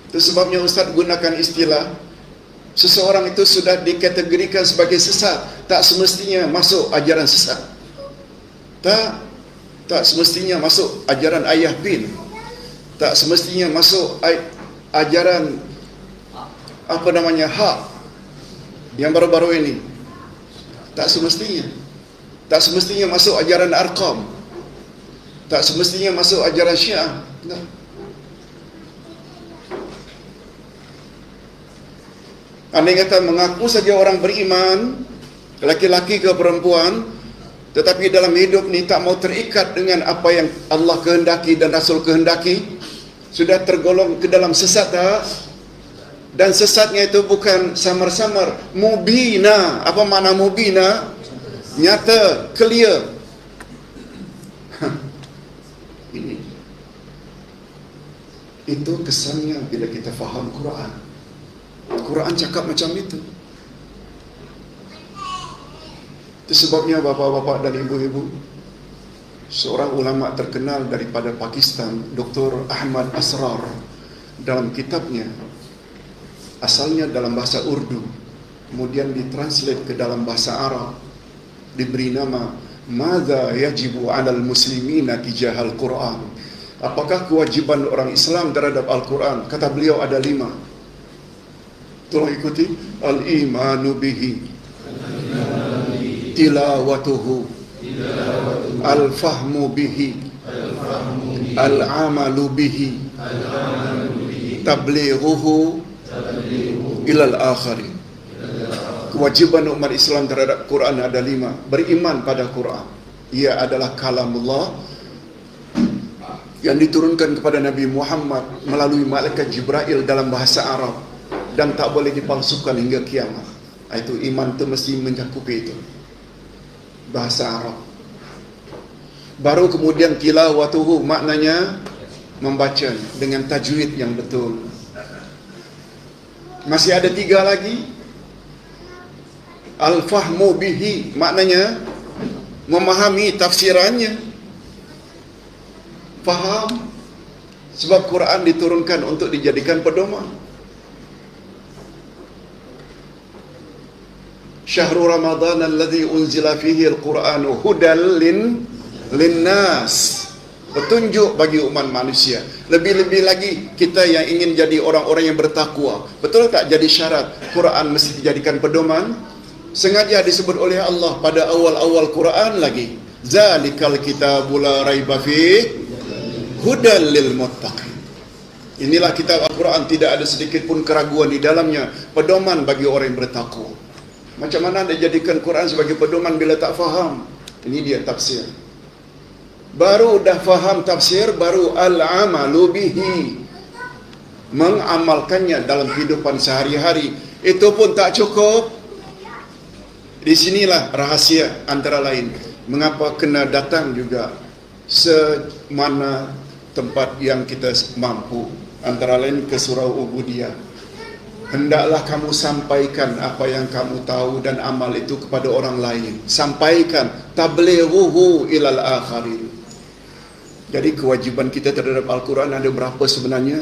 Itu sebabnya Ustaz gunakan istilah, seseorang itu sudah dikategorikan sebagai sesat, tak semestinya masuk ajaran sesat. Tak semestinya masuk ajaran ayah bin. Tak semestinya masuk ajaran hak yang baru-baru ini. Tak semestinya. Tak semestinya masuk ajaran Arqam. Tak semestinya masuk ajaran Syiah. Tak. Andai kata mengaku saja orang beriman, laki-laki ke perempuan, Tetapi dalam hidup ni tak mau terikat dengan apa yang Allah kehendaki dan Rasul kehendaki, sudah tergolong ke dalam sesat tak? Dan sesatnya itu bukan samar-samar, mubina. Apa makna mubina? Nyata, clear. Ini. Itu kesannya bila kita faham Quran. Quran cakap macam itu. Itu sebabnya bapa-bapa dan ibu-ibu, seorang ulama terkenal daripada Pakistan, Dr. Ahmad Asrar, dalam kitabnya, asalnya dalam bahasa Urdu, kemudian ditranslate ke dalam bahasa Arab, diberi nama Madza yajibu 'alal muslimina tijahal Quran. Apakah kewajiban orang Islam terhadap Al-Quran? Kata beliau ada 5. Tolong ikuti. Al-imanu bihi, tilawatuhu, al-fahmu bihi, al-amalu bihi, tablighuhu ilal akhari. Kewajiban umat Islam terhadap Quran ada 5. Beriman pada Quran. Ia adalah kalamullah yang diturunkan kepada Nabi Muhammad melalui malaikat Jibril dalam bahasa Arab dan tak boleh dipalsukan hingga kiamat. Itu iman itu mesti mencakupi itu, bahasa Arab. Baru kemudian tilawatuhu, maknanya membaca dengan tajwid yang betul. Masih ada 3 lagi. Al-fahmu bihi, maknanya memahami tafsirannya. Faham. Sebab Quran diturunkan untuk dijadikan pedoman. Syahrul Ramadan alladzi unzila fihi al-Qur'anu hudal linnas. Petunjuk bagi umat manusia. Lebih-lebih lagi kita yang ingin jadi orang-orang yang bertakwa. Betul tak jadi syarat Quran mesti dijadikan pedoman? Sengaja disebut oleh Allah pada awal-awal Quran lagi. Zalikal kitabul la raiba fi hudal lil muttaqin. Inilah kitab Al-Quran, tidak ada sedikit pun keraguan di dalamnya, pedoman bagi orang yang bertakwa. Macam mana anda jadikan Quran sebagai pedoman bila tak faham? Ini dia tafsir. Baru dah faham tafsir, baru al-amalu bihi, mengamalkannya dalam kehidupan sehari-hari. Itu pun tak cukup. Di sinilah rahasia antara lain mengapa kena datang juga semana tempat yang kita mampu, antara lain ke surau Ubudiyah. Hendaklah kamu sampaikan apa yang kamu tahu dan amal itu kepada orang lain. Sampaikan, tablighuhu ilal akharin. Jadi kewajiban kita terhadap Al-Quran ada berapa sebenarnya?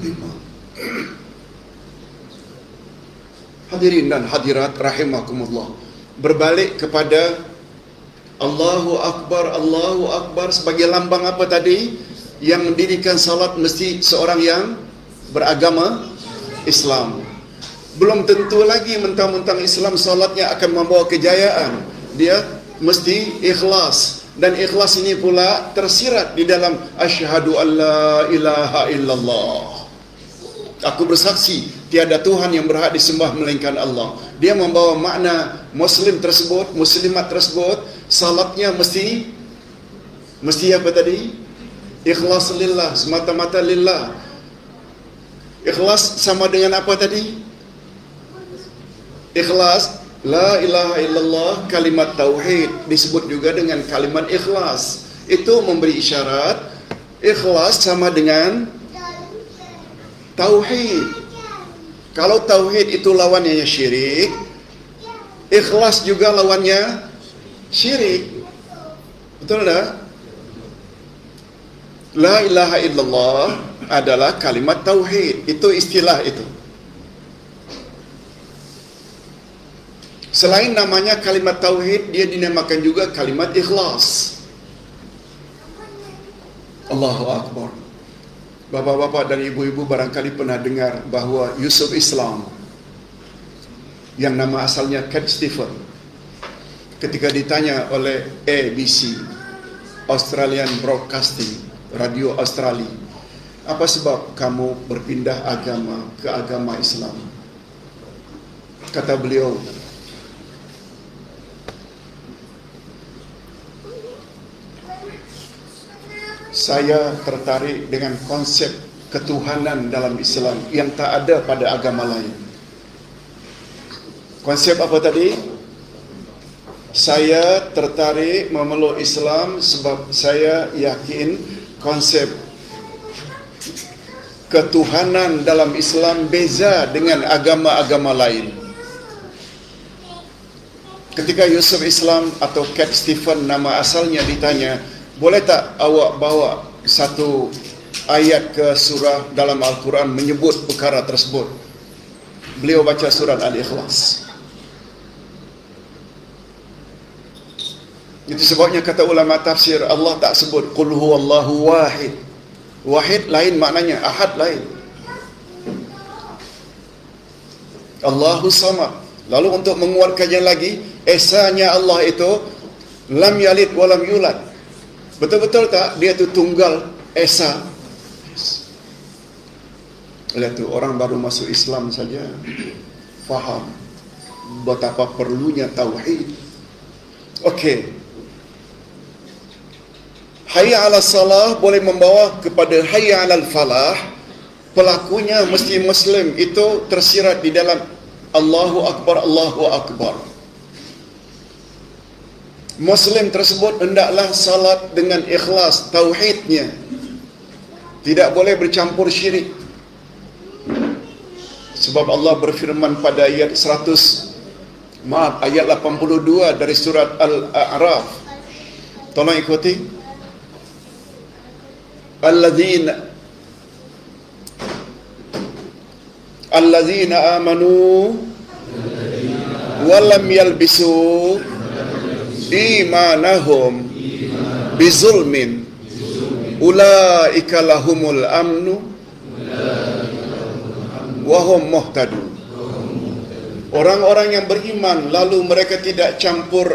5. Hadirin dan hadirat rahimakumullah. Berbalik kepada Allahu Akbar sebagai lambang apa tadi? Yang mendirikan salat mesti seorang yang beragama Islam. Belum tentu lagi mentang-mentang Islam salatnya akan membawa kejayaan. Dia mesti ikhlas. Dan ikhlas ini pula tersirat di dalam asyhadu alla ilaha illallah. Aku bersaksi tiada Tuhan yang berhak disembah melainkan Allah. Dia membawa makna Muslim tersebut, Muslimat tersebut, salatnya mesti apa tadi? Ikhlas lillah, semata-mata lillah. Ikhlas sama dengan apa tadi? Ikhlas, la ilaha illallah, kalimat tauhid, disebut juga dengan kalimat ikhlas. Itu memberi isyarat ikhlas sama dengan tauhid. Kalau tauhid itu lawannya syirik, ikhlas juga lawannya syirik. Betul tak? La ilaha illallah adalah kalimat tauhid. Itu istilah itu. Selain namanya kalimat tauhid, dia dinamakan juga kalimat ikhlas. Allahu Akbar. Bapak-bapak dan ibu-ibu barangkali pernah dengar bahawa Yusuf Islam, yang nama asalnya Cat Stephen, ketika ditanya oleh ABC, Australian Broadcasting, radio Australia, apa sebab kamu berpindah agama ke agama Islam? Kata beliau, Saya tertarik dengan konsep ketuhanan dalam Islam yang tak ada pada agama lain. Konsep apa tadi? Saya tertarik memeluk Islam sebab saya yakin konsep ketuhanan dalam Islam beza dengan agama-agama lain. Ketika Yusuf Islam atau Cat Stephen nama asalnya ditanya, boleh tak awak bawa satu ayat ke surah dalam Al-Quran menyebut perkara tersebut? Beliau baca surat Al-Ikhlas. Itu sebabnya kata ulama tafsir, Allah tak sebut qul huwallahu wahid. Wahid lain maknanya, ahad lain. Allahu samad. Lalu untuk menguatkannya lagi, esanya Allah itu lam yalid walam yulad. Betul-betul tak dia itu tunggal esa? Oleh itu orang baru masuk Islam saja faham betapa perlunya tauhid. Okey. Hayya 'alas salah boleh membawa kepada hayya 'alal falah. Pelakunya mesti Muslim, itu tersirat di dalam Allahu Akbar, Allahu Akbar. Muslim tersebut hendaklah salat dengan ikhlas tauhidnya. Tidak boleh bercampur syirik. Sebab Allah berfirman pada ayat 82 dari surat Al-A'raf. Tolong ikuti. Alladzina amanu wa lam yalbisu imanahum bizulmin ulaika lahumul amnu wa hum muhtadun. Orang-orang yang beriman lalu mereka tidak campur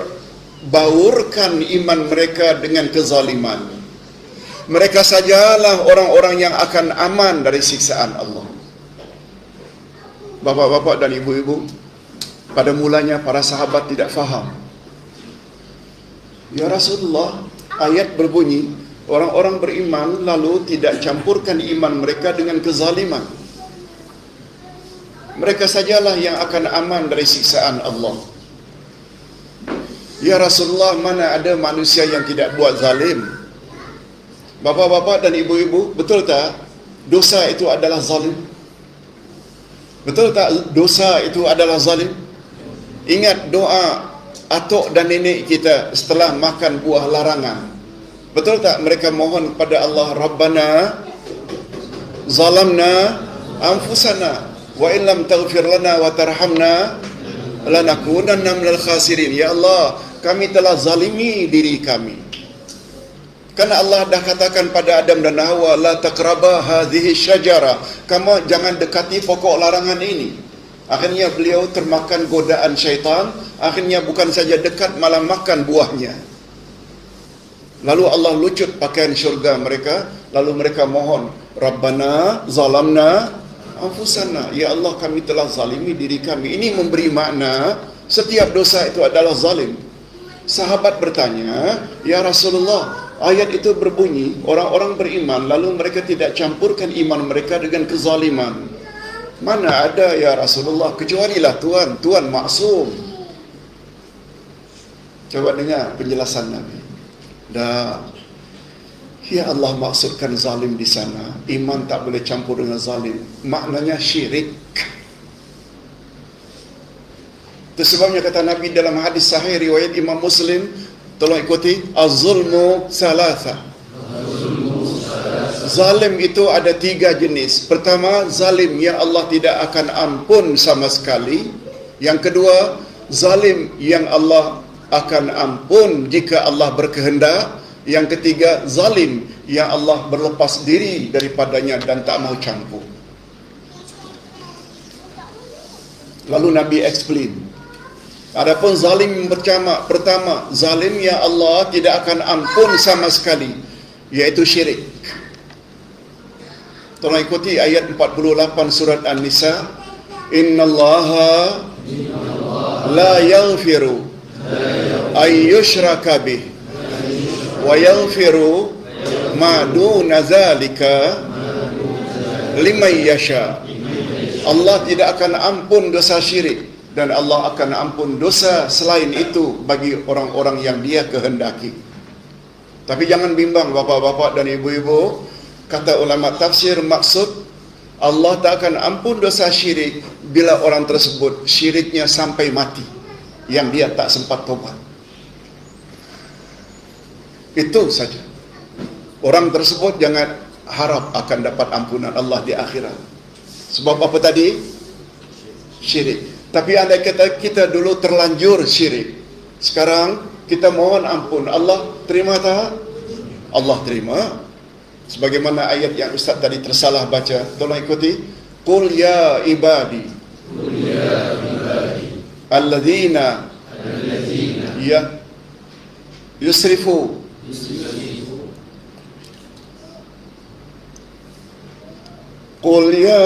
baurkan iman mereka dengan kezaliman. Mereka sajalah orang-orang yang akan aman dari siksaan Allah. Bapak-bapak dan ibu-ibu, pada mulanya para sahabat tidak faham. Ya Rasulullah, ayat berbunyi, orang-orang beriman lalu tidak campurkan iman mereka dengan kezaliman. Mereka sajalah yang akan aman dari siksaan Allah. Ya Rasulullah, mana ada manusia yang tidak buat zalim? Bapak-bapak dan ibu-ibu, betul tak dosa itu adalah zalim? Betul tak dosa itu adalah zalim? Ingat doa atuk dan nenek kita setelah makan buah larangan. Betul tak mereka mohon kepada Allah, Rabbana zalamna anfusana wa illam taghfir lana wa tarhamna lanakunanna minal khasirin. Ya Allah, kami telah zalimi diri kami. Karena Allah dah katakan pada Adam dan Hawa, la taqraba hadhihi syajara, kamu jangan dekati pokok larangan ini. Akhirnya beliau termakan godaan syaitan, akhirnya bukan saja dekat malah makan buahnya. Lalu Allah lucut pakaian syurga mereka, lalu mereka mohon, Rabbana zalamna anfusana, ya Allah kami telah zalimi diri kami. Ini memberi makna setiap dosa itu adalah zalim. Sahabat bertanya, ya Rasulullah, ayat itu berbunyi orang-orang beriman lalu mereka tidak campurkan iman mereka dengan kezaliman. Mana ada ya Rasulullah, kecualilah Tuhan maksum. Coba dengar penjelasan Nabi. Dah, ya Allah maksudkan zalim di sana, iman tak boleh campur dengan zalim. Maknanya syirik. Itu sebabnya kata Nabi dalam hadis sahih riwayat Imam Muslim, tolong ikuti, az-zulmu salatha. Zalim itu ada 3 jenis. Pertama, zalim yang Allah tidak akan ampun sama sekali. Yang kedua, zalim yang Allah akan ampun jika Allah berkehendak. Yang ketiga, zalim yang Allah berlepas diri daripadanya dan tak mau campur. Lalu Nabi explain. Adapun zalim pertama, zalim yang Allah tidak akan ampun sama sekali, yaitu syirik. Tolong ikuti ayat 48 surat An-Nisa. Innallaha la yaghfiru ay yushraka bih wa yaghfiru Maduna zalika liman yasha. Allah tidak akan ampun dosa syirik, dan Allah akan ampun dosa selain itu bagi orang-orang yang Dia kehendaki. Tapi jangan bimbang bapa-bapa dan ibu-ibu, kata ulama tafsir, maksud Allah tak akan ampun dosa syirik bila orang tersebut syiriknya sampai mati, yang dia tak sempat tobat. Itu saja. Orang tersebut jangan harap akan dapat ampunan Allah di akhirat. Sebab apa tadi? Syirik. Tapi andai kata kita dulu terlanjur syirik, sekarang kita mohon ampun, Allah terima tak? Allah terima. Sebagaimana ayat yang Ustaz tadi tersalah baca, tolong ikuti. Qul ya ibadi alladzina ya yusrifu Qul ya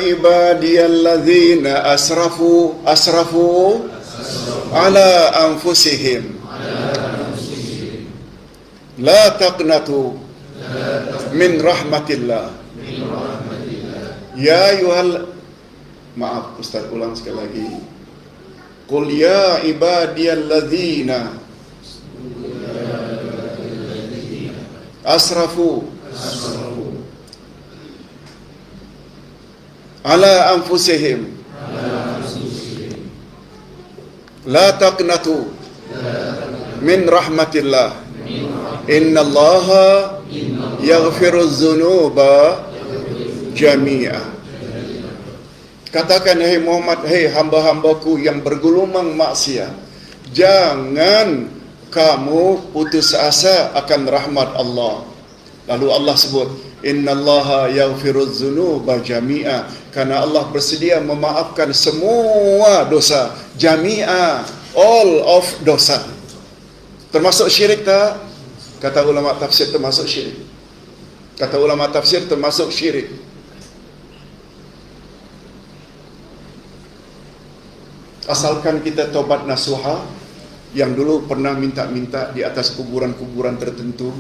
ibadiyalladzina asrafu ala anfusihim la taqnatu min rahmatillah. Ya ayuhal, maaf Ustaz ulang sekali lagi. Qul ya ibadiyalladzina asrafu ala anfusihim la taqnatu min rahmatillah innallaha yaghfiruz dzunuba jami'a. Katakan, hai Muhammad, hai hamba-hambaku yang bergulung maksiat, jangan kamu putus asa akan rahmat Allah. Lalu Allah sebut, innallaha yaghfiruz dzunuba jami'a, karena Allah bersedia memaafkan semua dosa. Jami'a, all of dosa. Termasuk syirik tak? Kata ulama tafsir termasuk syirik. Kata ulama tafsir termasuk syirik. Asalkan kita tobat nasuha, yang dulu pernah minta-minta di atas kuburan-kuburan tertentu,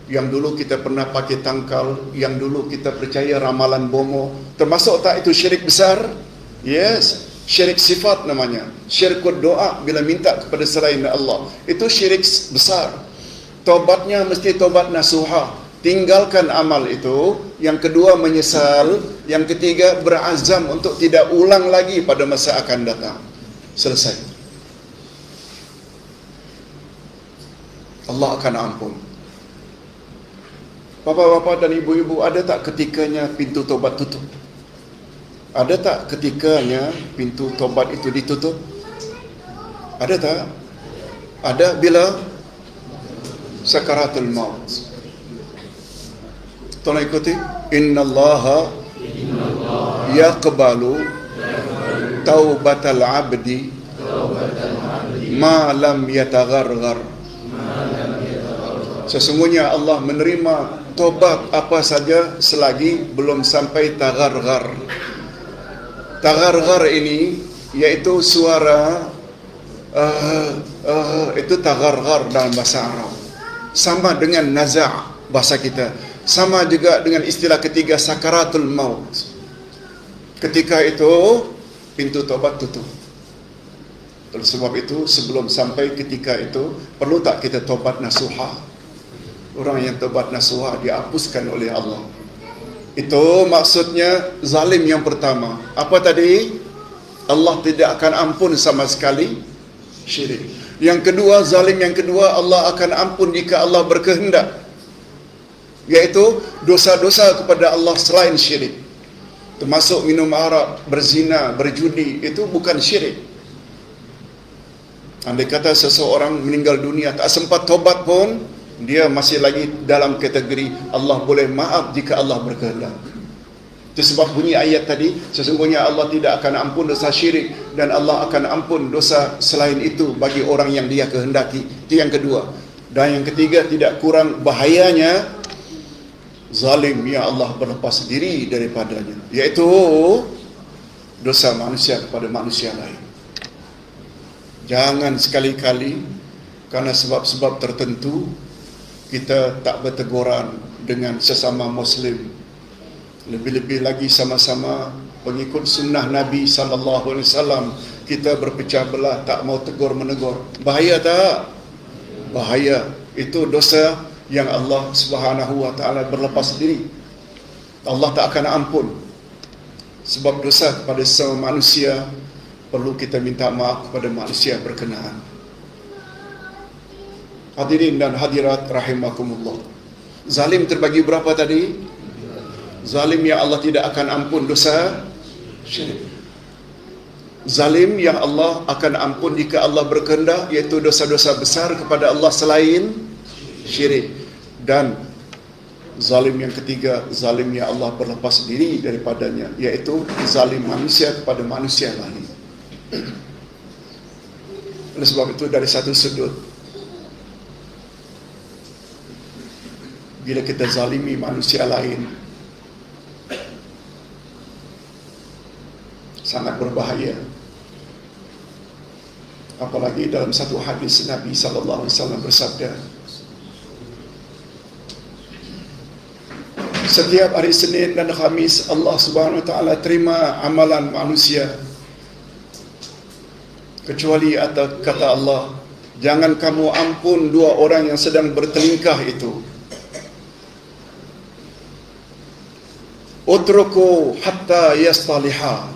yang dulu kita pernah pakai tangkal, yang dulu kita percaya ramalan bomo, termasuk tak itu syirik besar? Yes, syirik sifat namanya. Syirkut doa, bila minta kepada selain Allah, itu syirik besar. Tobatnya mesti tobat nasuha, tinggalkan amal itu. Yang kedua menyesal, yang ketiga berazam untuk tidak ulang lagi pada masa akan datang. Selesai. Allah akan ampun. Bapak-bapak dan ibu-ibu, ada tak ketikanya pintu tobat tutup? Ada tak ketikanya pintu tobat itu ditutup? Ada tak? Ada bila sakaratul maut. Tolong ikuti. Innallaha yaqbalu taubatal abdi ma lam yatagharghar. Sesungguhnya Allah menerima tobat apa saja selagi belum sampai tagharghar. Tagharghar ini yaitu suara itu tagharghar dalam bahasa Arab. Sama dengan naza' bahasa kita. Sama juga dengan istilah ketiga sakaratul maut. Ketika itu pintu tobat tutup. Oleh sebab itu sebelum sampai ketika itu, perlu tak kita tobat nasuha? Orang yang tobat nasuha dihapuskan oleh Allah. Itu maksudnya zalim yang pertama. Apa tadi? Allah tidak akan ampun sama sekali syirik. Yang kedua, zalim yang kedua, Allah akan ampun jika Allah berkehendak, yaitu dosa-dosa kepada Allah selain syirik. Termasuk minum arak, berzina, berjudi, itu bukan syirik. Andai kata seseorang meninggal dunia tak sempat tobat pun, dia masih lagi dalam kategori Allah boleh maaf jika Allah berkehendak. Itu sebab bunyi ayat tadi, sesungguhnya Allah tidak akan ampun dosa syirik, dan Allah akan ampun dosa selain itu bagi orang yang Dia kehendaki. Itu yang kedua. Dan yang ketiga, tidak kurang bahayanya zalim yang Allah berlepas diri daripadanya, yaitu dosa manusia kepada manusia lain. Jangan sekali-kali karena sebab-sebab tertentu kita tak berteguran dengan sesama Muslim. Lebih-lebih lagi sama-sama pengikut sunnah Nabi SAW, kita berpecah belah, tak mau tegur menegur. Bahaya tak? Bahaya. Itu dosa yang Allah Subhanahu wa taala berlepas diri. Allah tak akan ampun. Sebab dosa kepada sesama manusia, perlu kita minta maaf kepada manusia berkenaan. Hadirin dan hadirat rahimakumullah. Zalim terbagi berapa tadi? Zalim yang Allah tidak akan ampun dosa syirik. Zalim yang Allah akan ampun jika Allah berkehendak, iaitu dosa-dosa besar kepada Allah selain syirik. Dan zalim yang ketiga, zalim yang Allah berlepas diri daripadanya, iaitu zalim manusia kepada manusia lain. Oleh sebab itu, dari satu sudut, bila kita zalimi manusia lain, sangat berbahaya. Apalagi dalam satu hadis Nabi SAW bersabda, setiap hari Senin dan Khamis Allah Subhanahu Wa Taala terima amalan manusia, kecuali kata Allah, jangan kamu ampun dua orang yang sedang bertelingkah itu. Utruku hatta yastaliha.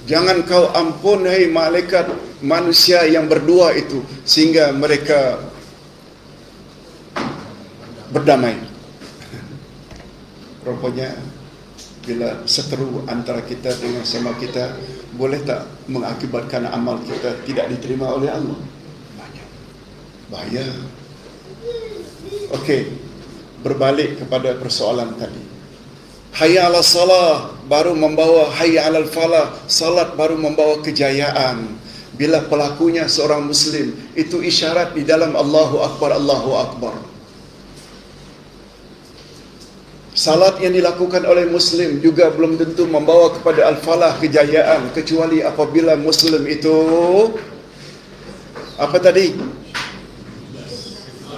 Jangan kau ampun, hai malaikat manusia yang berdua itu, sehingga mereka berdamai. Rupanya bila seteru antara kita dengan sama kita, boleh tak mengakibatkan amal kita tidak diterima oleh Allah? Bahaya. Okey, berbalik kepada persoalan tadi. Hayya 'alas salah baru membawa hayya 'alal falah. Salat baru membawa kejayaan. Bila pelakunya seorang Muslim, itu isyarat di dalam Allahu Akbar, Allahu Akbar. Salat yang dilakukan oleh Muslim juga belum tentu membawa kepada al-falah, kejayaan, kecuali apabila Muslim itu apa tadi?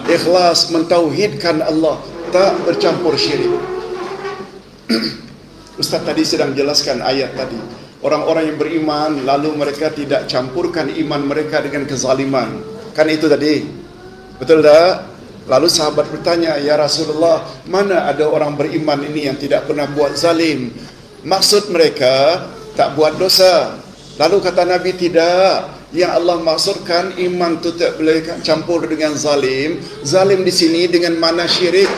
Ikhlas, mentauhidkan Allah, tak bercampur syirik. Ustaz tadi sedang jelaskan ayat tadi. Orang-orang yang beriman, lalu mereka tidak campurkan iman mereka dengan kezaliman. Kan itu tadi. Betul tak? Lalu sahabat bertanya, ya Rasulullah, mana ada orang beriman ini yang tidak pernah buat zalim? Maksud mereka tak buat dosa. Lalu kata Nabi, tidak. Yang Allah maksudkan iman itu tak boleh campur dengan zalim. Zalim di sini dengan mana syirik.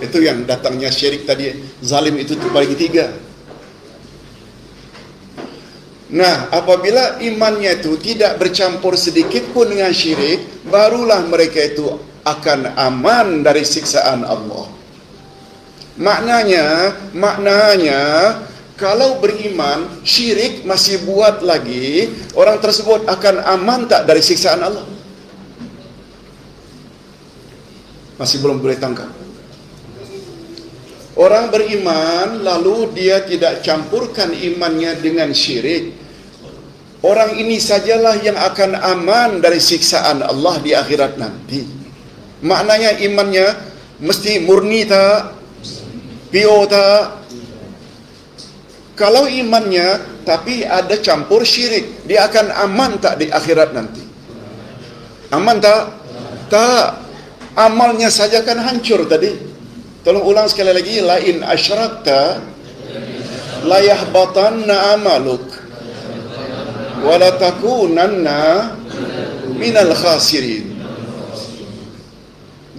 Itu yang datangnya syirik tadi. Zalim itu terbagi tiga. Nah, apabila imannya itu tidak bercampur sedikit pun dengan syirik, barulah mereka itu akan aman dari siksaan Allah. Maknanya, kalau beriman, syirik masih buat lagi, orang tersebut akan aman tak dari siksaan Allah? Masih belum boleh tangkap. Orang beriman, lalu dia tidak campurkan imannya dengan syirik. Orang ini sajalah yang akan aman dari siksaan Allah di akhirat nanti. Maknanya imannya mesti murni tak? Pure tak? Kalau imannya tapi ada campur syirik, dia akan aman tak di akhirat nanti? Aman tak? Tak. Amalnya saja kan hancur tadi. Tolong ulang sekali lagi. La in asyrakta la yahbatanna amaluk wa la takunanna minal khasirin.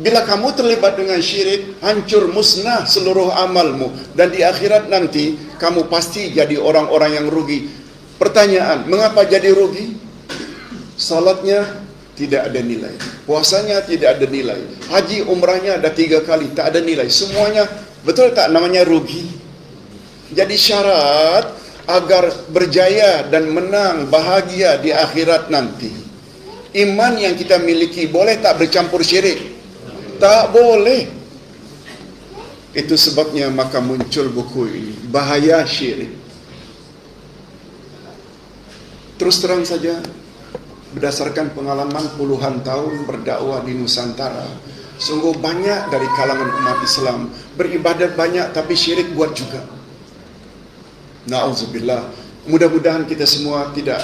Bila kamu terlibat dengan syirik, hancur musnah seluruh amalmu, dan di akhirat nanti kamu pasti jadi orang-orang yang rugi. Pertanyaan, mengapa jadi rugi? Salatnya tidak ada nilai, puasanya tidak ada nilai, haji umrahnya ada 3 kali, tak ada nilai, semuanya betul tak namanya rugi? Jadi syarat agar berjaya dan menang bahagia di akhirat nanti, iman yang kita miliki boleh tak bercampur syirik? Tak boleh. Itu sebabnya maka muncul buku ini, Bahaya Syirik. Terus terang saja, berdasarkan pengalaman puluhan tahun berdakwah di Nusantara, Sungguh banyak dari kalangan umat Islam beribadat banyak tapi syirik buat juga. Na'udzubillah. Mudah-mudahan kita semua tidak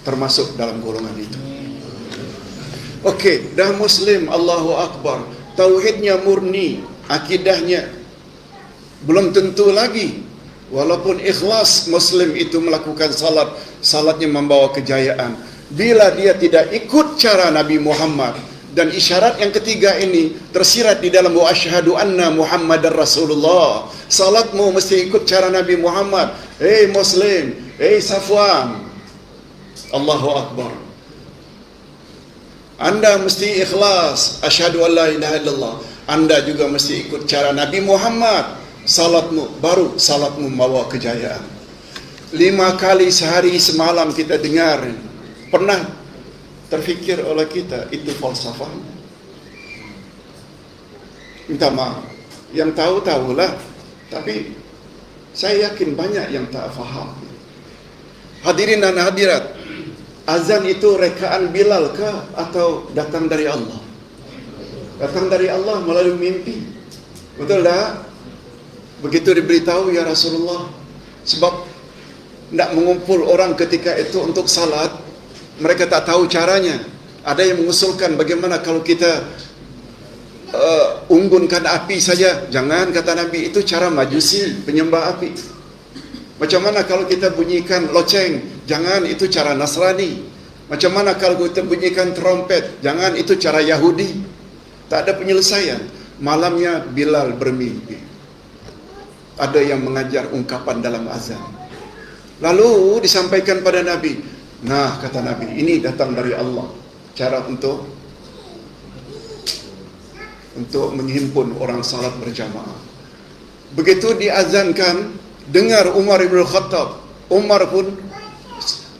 termasuk dalam golongan itu. Okey, dah Muslim, Allahu Akbar, tauhidnya murni, akidahnya belum tentu lagi. Walaupun ikhlas Muslim itu melakukan salat, salatnya membawa kejayaan. Bila dia tidak ikut cara Nabi Muhammad, dan isyarat yang ketiga ini tersirat di dalam wa asyhadu anna Muhammadar Rasulullah. Salatmu mesti ikut cara Nabi Muhammad. Hei Muslim, hei Safwan, Allahu Akbar, anda mesti ikhlas, asyhadu an la ilaha illallah. Anda juga mesti ikut cara Nabi Muhammad. Salatmu, baru salatmu membawa kejayaan. 5 kali sehari semalam kita dengar. Pernah terfikir oleh kita itu falsafah? Minta maaf, yang tahu-tahulah, tapi saya yakin banyak yang tak faham. Hadirin dan hadirat, azan itu rekaan Bilal ke atau datang dari Allah? Datang dari Allah melalui mimpi. Betul tak? Begitu diberitahu, ya Rasulullah, sebab tidak mengumpul orang ketika itu untuk salat, mereka tak tahu caranya. Ada yang mengusulkan, bagaimana kalau kita unggunkan api saja? Jangan, kata Nabi, itu cara Majusi, penyembah api. Macam mana kalau kita bunyikan loceng? Jangan, itu cara Nasrani. Macam mana kalau kita bunyikan trompet? Jangan, itu cara Yahudi. Tak ada penyelesaian. Malamnya Bilal bermimpi. Ada yang mengajar ungkapan dalam azan. Lalu disampaikan pada Nabi. Nah, kata Nabi, ini datang dari Allah. Cara untuk menghimpun orang salat berjamaah. Begitu diazankan, dengar Umar ibn Khattab. Umar pun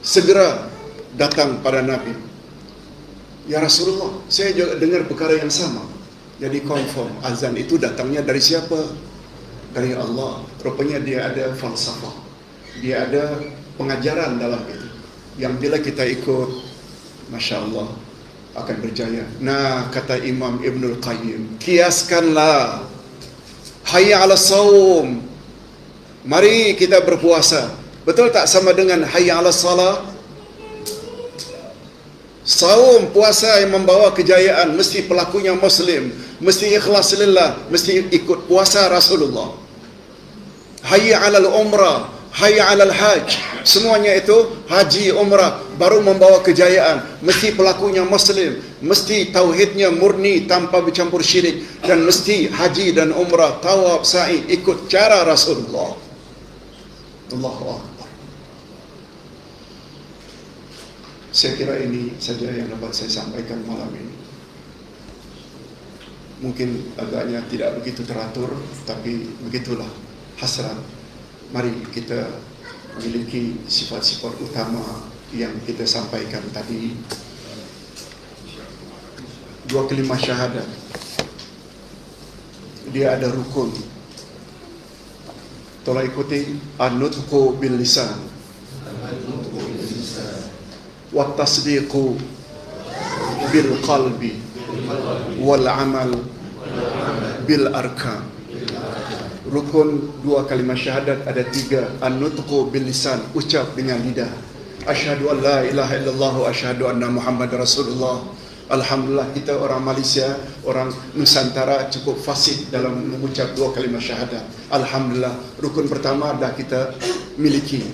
segera datang pada Nabi. Ya Rasulullah, saya juga dengar perkara yang sama. Jadi confirm, azan itu datangnya dari siapa? Dari Allah. Rupanya dia ada falsafah, dia ada pengajaran dalam itu, yang bila kita ikut, Masya Allah, akan berjaya. Nah, kata Imam Ibnul Qayyim, kiaskanlah, hayya ala saum, mari kita berpuasa. Betul tak sama dengan hayya ala salah? Saum, puasa yang membawa kejayaan, mesti pelakunya Muslim, mesti ikhlas lillah, mesti ikut puasa Rasulullah. Hayya alal umrah, hayya alal hajj, semuanya itu haji, umrah, baru membawa kejayaan. Mesti pelakunya Muslim, mesti tauhidnya murni tanpa bercampur syirik, dan mesti haji dan umrah, tawaf, sa'i, ikut cara Rasulullah. Allahu Akbar. Saya kira ini saja yang dapat saya sampaikan malam ini. Mungkin agaknya tidak begitu teratur, tapi begitulah hasrat. Mari kita memiliki sifat-sifat utama yang kita sampaikan tadi. 2 kalimah syahadat, dia ada rukun. Tolong ikuti. An-nutqu bil lisan, wa tasdiqu bil qalbi, wal amal bil arkan. Rukun 2 kalimah syahadat ada 3. An-nutqu bil lisan, ucap dengan lidah. Asyhadu an la ilaha illallah wa asyhadu anna Muhammad Rasulullah. Alhamdulillah, kita orang Malaysia, orang Nusantara cukup fasih dalam mengucap 2 kalimah syahadat. Alhamdulillah, rukun pertama dah kita miliki.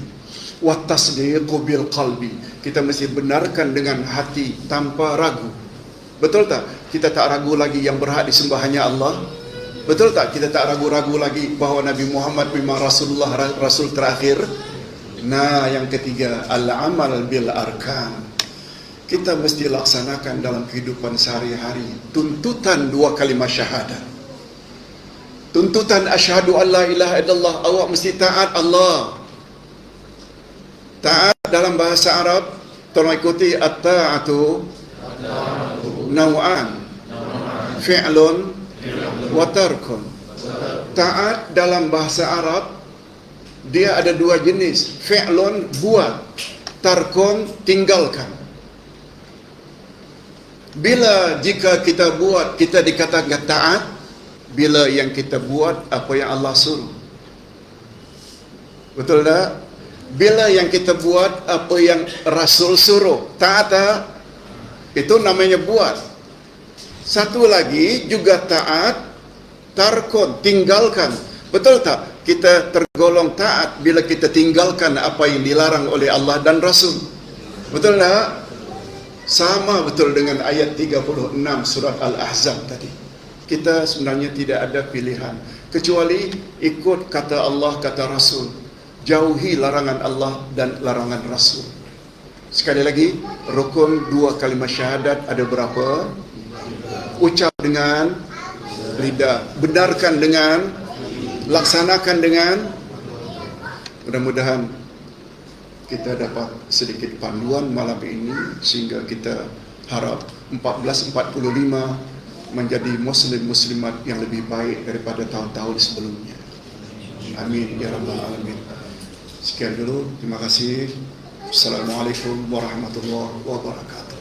Wa tasdiqu bil qalbi, kita mesti benarkan dengan hati tanpa ragu. Betul tak? Kita tak ragu lagi yang berhak disembah hanya Allah. Betul tak? Kita tak ragu-ragu lagi bahawa Nabi Muhammad memang Rasulullah, Rasul terakhir. Nah, yang ketiga, al-amal bil arkan, kita mesti laksanakan dalam kehidupan sehari-hari tuntutan 2 kalimah syahadat. Tuntutan asyhadu an la ilaha illallah, awak mesti taat Allah. Taat dalam bahasa Arab, tolong ikuti, at-ta'atu naw'an, fi'lun wa tarkun. Taat dalam bahasa Arab dia ada 2 jenis. Fi'lun, buat, tarkun, tinggalkan. Bila jika kita buat, kita dikatakan taat bila yang kita buat apa yang Allah suruh. Betul tak? Bila yang kita buat apa yang Rasul suruh, taat tak? Itu namanya buat. Satu lagi juga taat, tarkon, tinggalkan. Betul tak? Kita tergolong taat bila kita tinggalkan apa yang dilarang oleh Allah dan Rasul. Betul tak? Sama betul dengan ayat 36 surat Al-Ahzab tadi. Kita sebenarnya tidak ada pilihan kecuali ikut kata Allah, kata Rasul. Jauhi larangan Allah dan larangan Rasul. Sekali lagi, rukun 2 kalimat syahadat ada berapa? Ucap dengan lidah, benarkan dengan, laksanakan dengan. Mudah-mudahan kita dapat sedikit panduan malam ini sehingga kita harap 1445 menjadi muslim-muslimat yang lebih baik daripada tahun-tahun sebelumnya. Amin ya rabbal alamin. Sekian dulu, terima kasih. Assalamualaikum warahmatullahi wabarakatuh.